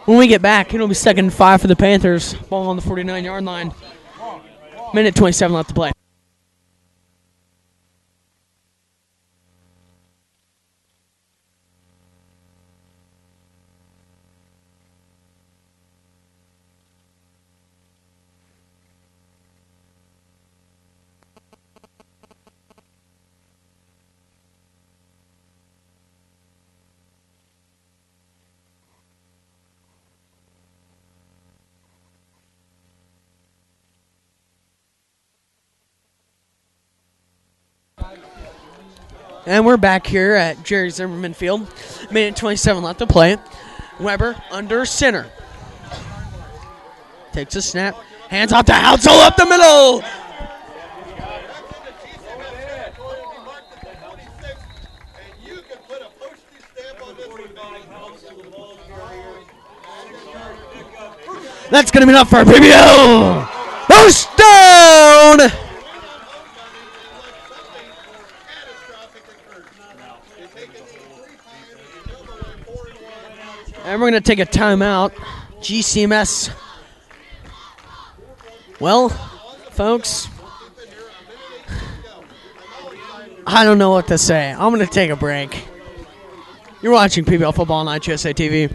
When we get back, it'll be 2nd and 5 for the Panthers. Ball on the 49-yard line. Minute 27 left to play. And we're back here at Jerry Zimmerman Field. Minute 27 left to play. Weber under center. Takes a snap. Hands off to Houtzel up the middle. That's going to be enough for PBL. First down. And we're going to take a timeout. GCMS. Well, folks, I don't know what to say. I'm going to take a break. You're watching PBL Football on IHSA TV.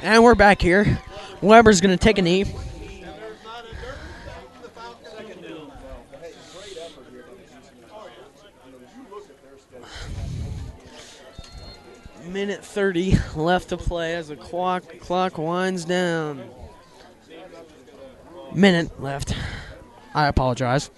And we're back here. Weber's going to take a knee. Minute 30 left to play as the clock winds down. Minute left. I apologize.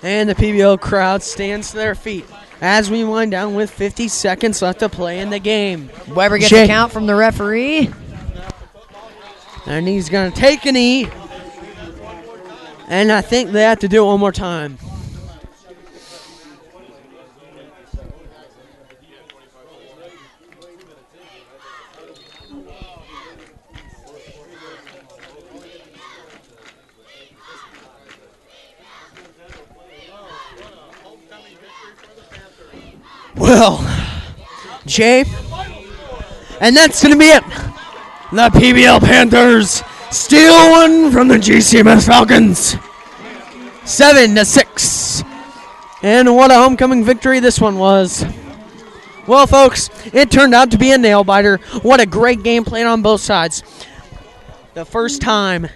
And the PBL crowd stands to their feet as we wind down with 50 seconds left to play in the game. Weber gets a count from the referee. And he's going to take a knee. And I think they have to do it one more time. Well, Jay, and that's going to be it. The PBL Panthers steal one from the GCMS Falcons. 7-6. And what a homecoming victory this one was. Well, folks, it turned out to be a nail-biter. What a great game played on both sides. The first time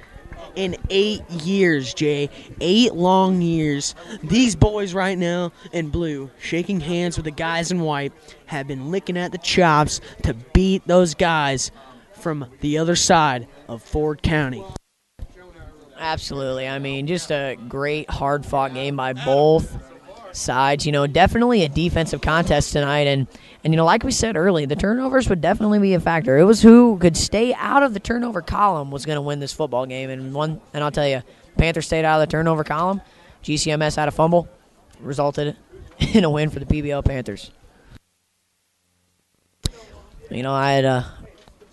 in 8 years, Jay. 8 long years. These boys right now in blue, shaking hands with the guys in white, have been licking at the chops to beat those guys from the other side of Ford County. Absolutely. I mean, just a great, hard-fought game by both sides. Definitely a defensive contest tonight. And like we said early, the turnovers would definitely be a factor. It was who could stay out of the turnover column was going to win this football game. And I'll tell you, Panthers stayed out of the turnover column. GCMS had a fumble, resulted in a win for the PBL Panthers. I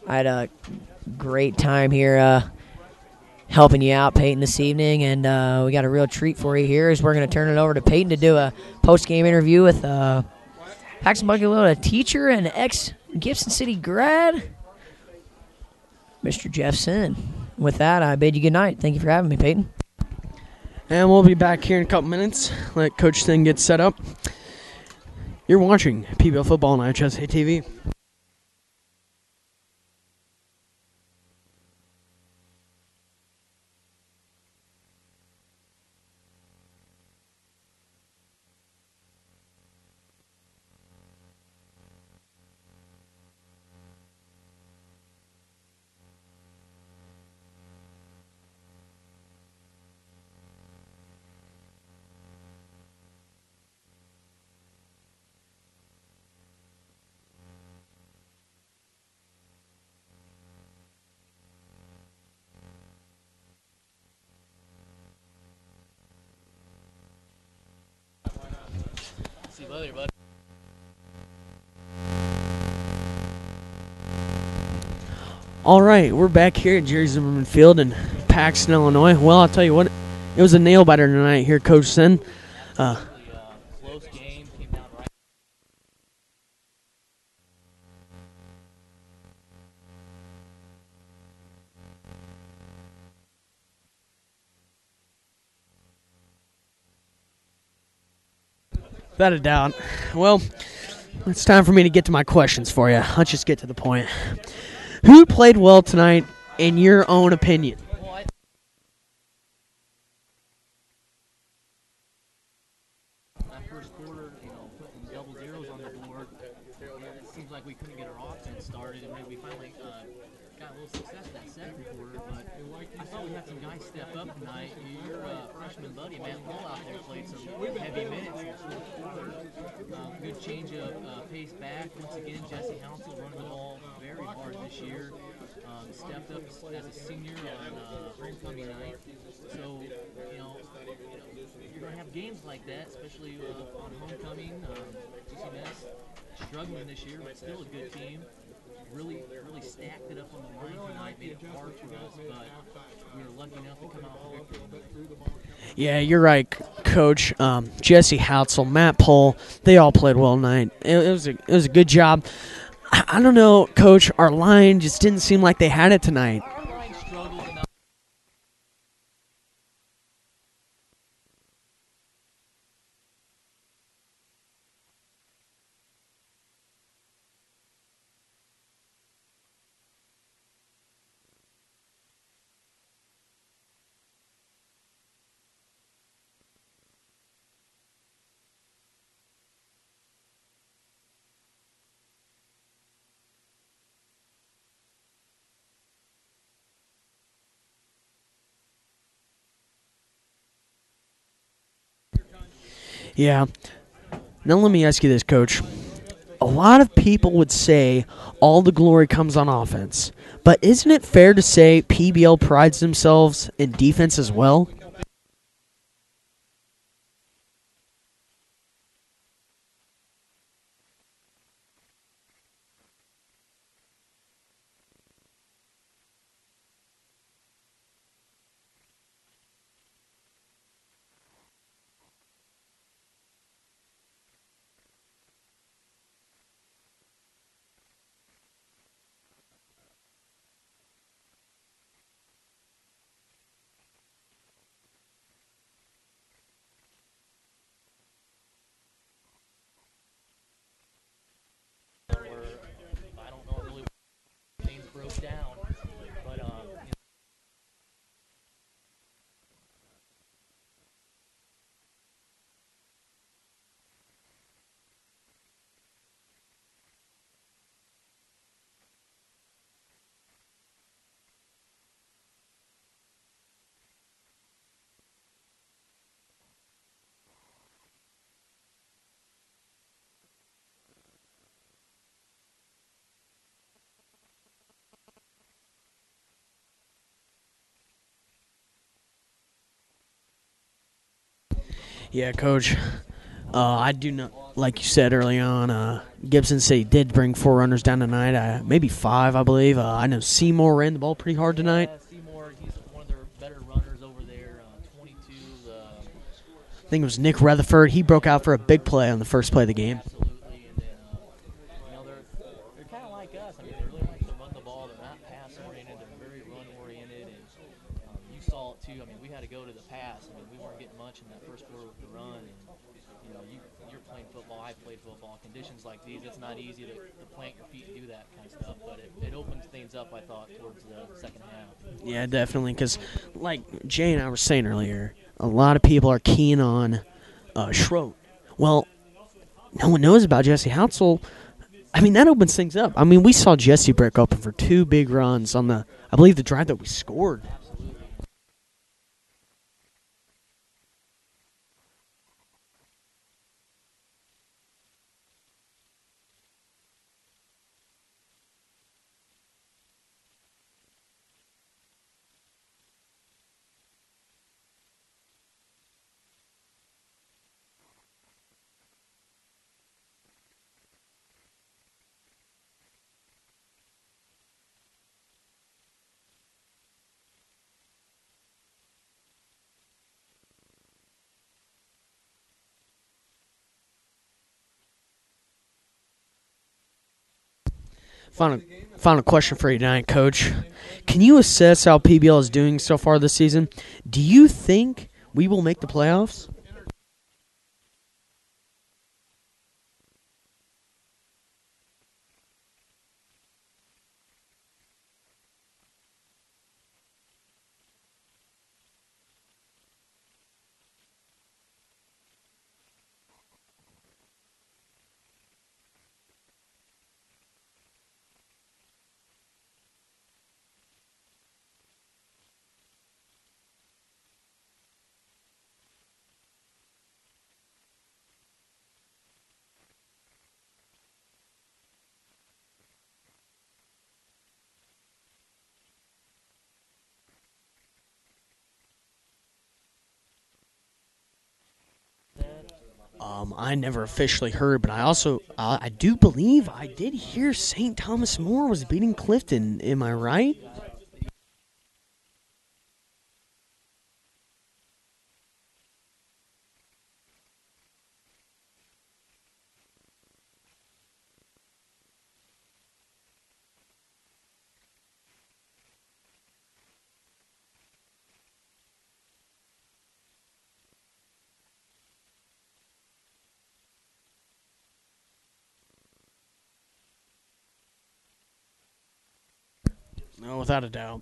had a great time here helping you out, Peyton, this evening, and we got a real treat for you here. Is we're going to turn it over to Peyton to do a post-game interview with Paxton-Buckley-Loda teacher and ex-Gibson City grad, Mr. Jeff Sin. With that, I bid you good night. Thank you for having me, Peyton. And we'll be back here in a couple minutes. Let Coach Sin get set up. You're watching PBL Football on IHSA TV. See you later, bud. All right, we're back here at Jerry Zimmerman Field in Paxton, Illinois. Well, I'll tell you what, it was a nail-biter tonight here, Coach Sin. Close game, came down right. Without a doubt. Well, it's time for me to get to my questions for you. Let's just get to the point. Who played well tonight, in your own opinion? That first quarter, putting double zeros on the board. It seems like we couldn't get our offense started, and then we finally got a little success in that second quarter. But I thought we had some guys step up tonight. Your freshman buddy, Matt Paul, out there played some heavy minutes in the fourth quarter. Good change of pace back. Once again, Jesse Hounsel running the ball very hard this year. Stepped up as a senior on homecoming night. So, you're going to have games like that, especially on homecoming. GCMS struggling this year, but still a good team. Really stacked it up on the line tonight, made it hard for us, but we were lucky enough to come out with victory. Yeah, you're right, Coach. Jesse Houtsel, Matt Pohl, they all played well tonight. It was a good job. I don't know, Coach, our line just didn't seem like they had it tonight. Our line struggled enough. Yeah. Now let me ask you this, Coach. A lot of people would say all the glory comes on offense, but isn't it fair to say PBL prides themselves in defense as well? Yeah, Coach. I do not, like you said early on, Gibson City did bring 4 runners down tonight, maybe 5, I believe. I know Seymour ran the ball pretty hard tonight. Seymour, he's one of their better runners over there. 22. I think it was Nick Rutherford. He broke out for a big play on the first play of the game. Absolutely, and then they're kind of like us. I mean, they really like to run the ball. They're not pass oriented. They're very run oriented, and you saw it too. I mean, we had to go to the pass. I mean, we weren't getting much in that first quarter with the run, and you're playing football. I played football. Conditions like these, it's not easy to plant your feet and do that kind of stuff, but it opens things up, I thought, towards the second half. Yeah, definitely, because like Jay and I were saying earlier, a lot of people are keen on Schroet. Well, no one knows about Jesse Houtzel. I mean, that opens things up. I mean, we saw Jesse break open for 2 big runs on I believe, the drive that we scored. Final question for you tonight, Coach. Can you assess how PBL is doing so far this season? Do you think we will make the playoffs? I never officially heard, but I do believe I did hear St. Thomas More was beating Clifton. Am I right? No, without a doubt.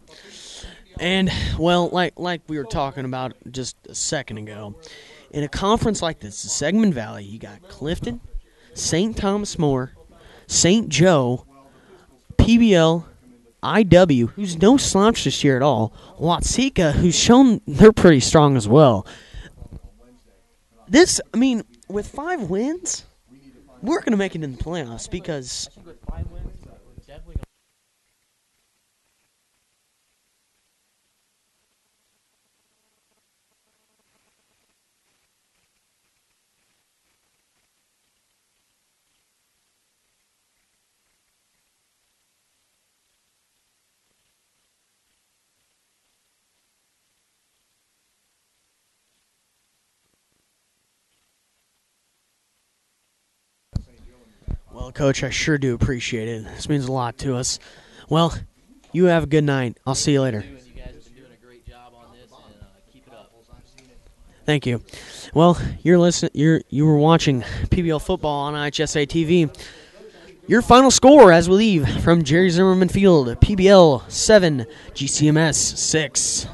And, well, like we were talking about just a second ago, in a conference like this, the Sangamon Valley, you got Clifton, St. Thomas More, St. Joe, PBL, IW, who's no slouch this year at all, Watsika, who's shown they're pretty strong as well. With 5 wins, we're going to make it in the playoffs because With 5 wins, we're definitely going well, Coach, I sure do appreciate it. This means a lot to us. Well, you have a good night. I'll see you later. to, and you guys have been doing a great job on this, and keep it up. Thank you. Well, you were watching PBL football on IHSA TV. Your final score as we leave from Jerry Zimmerman Field: PBL 7, GCMS 6.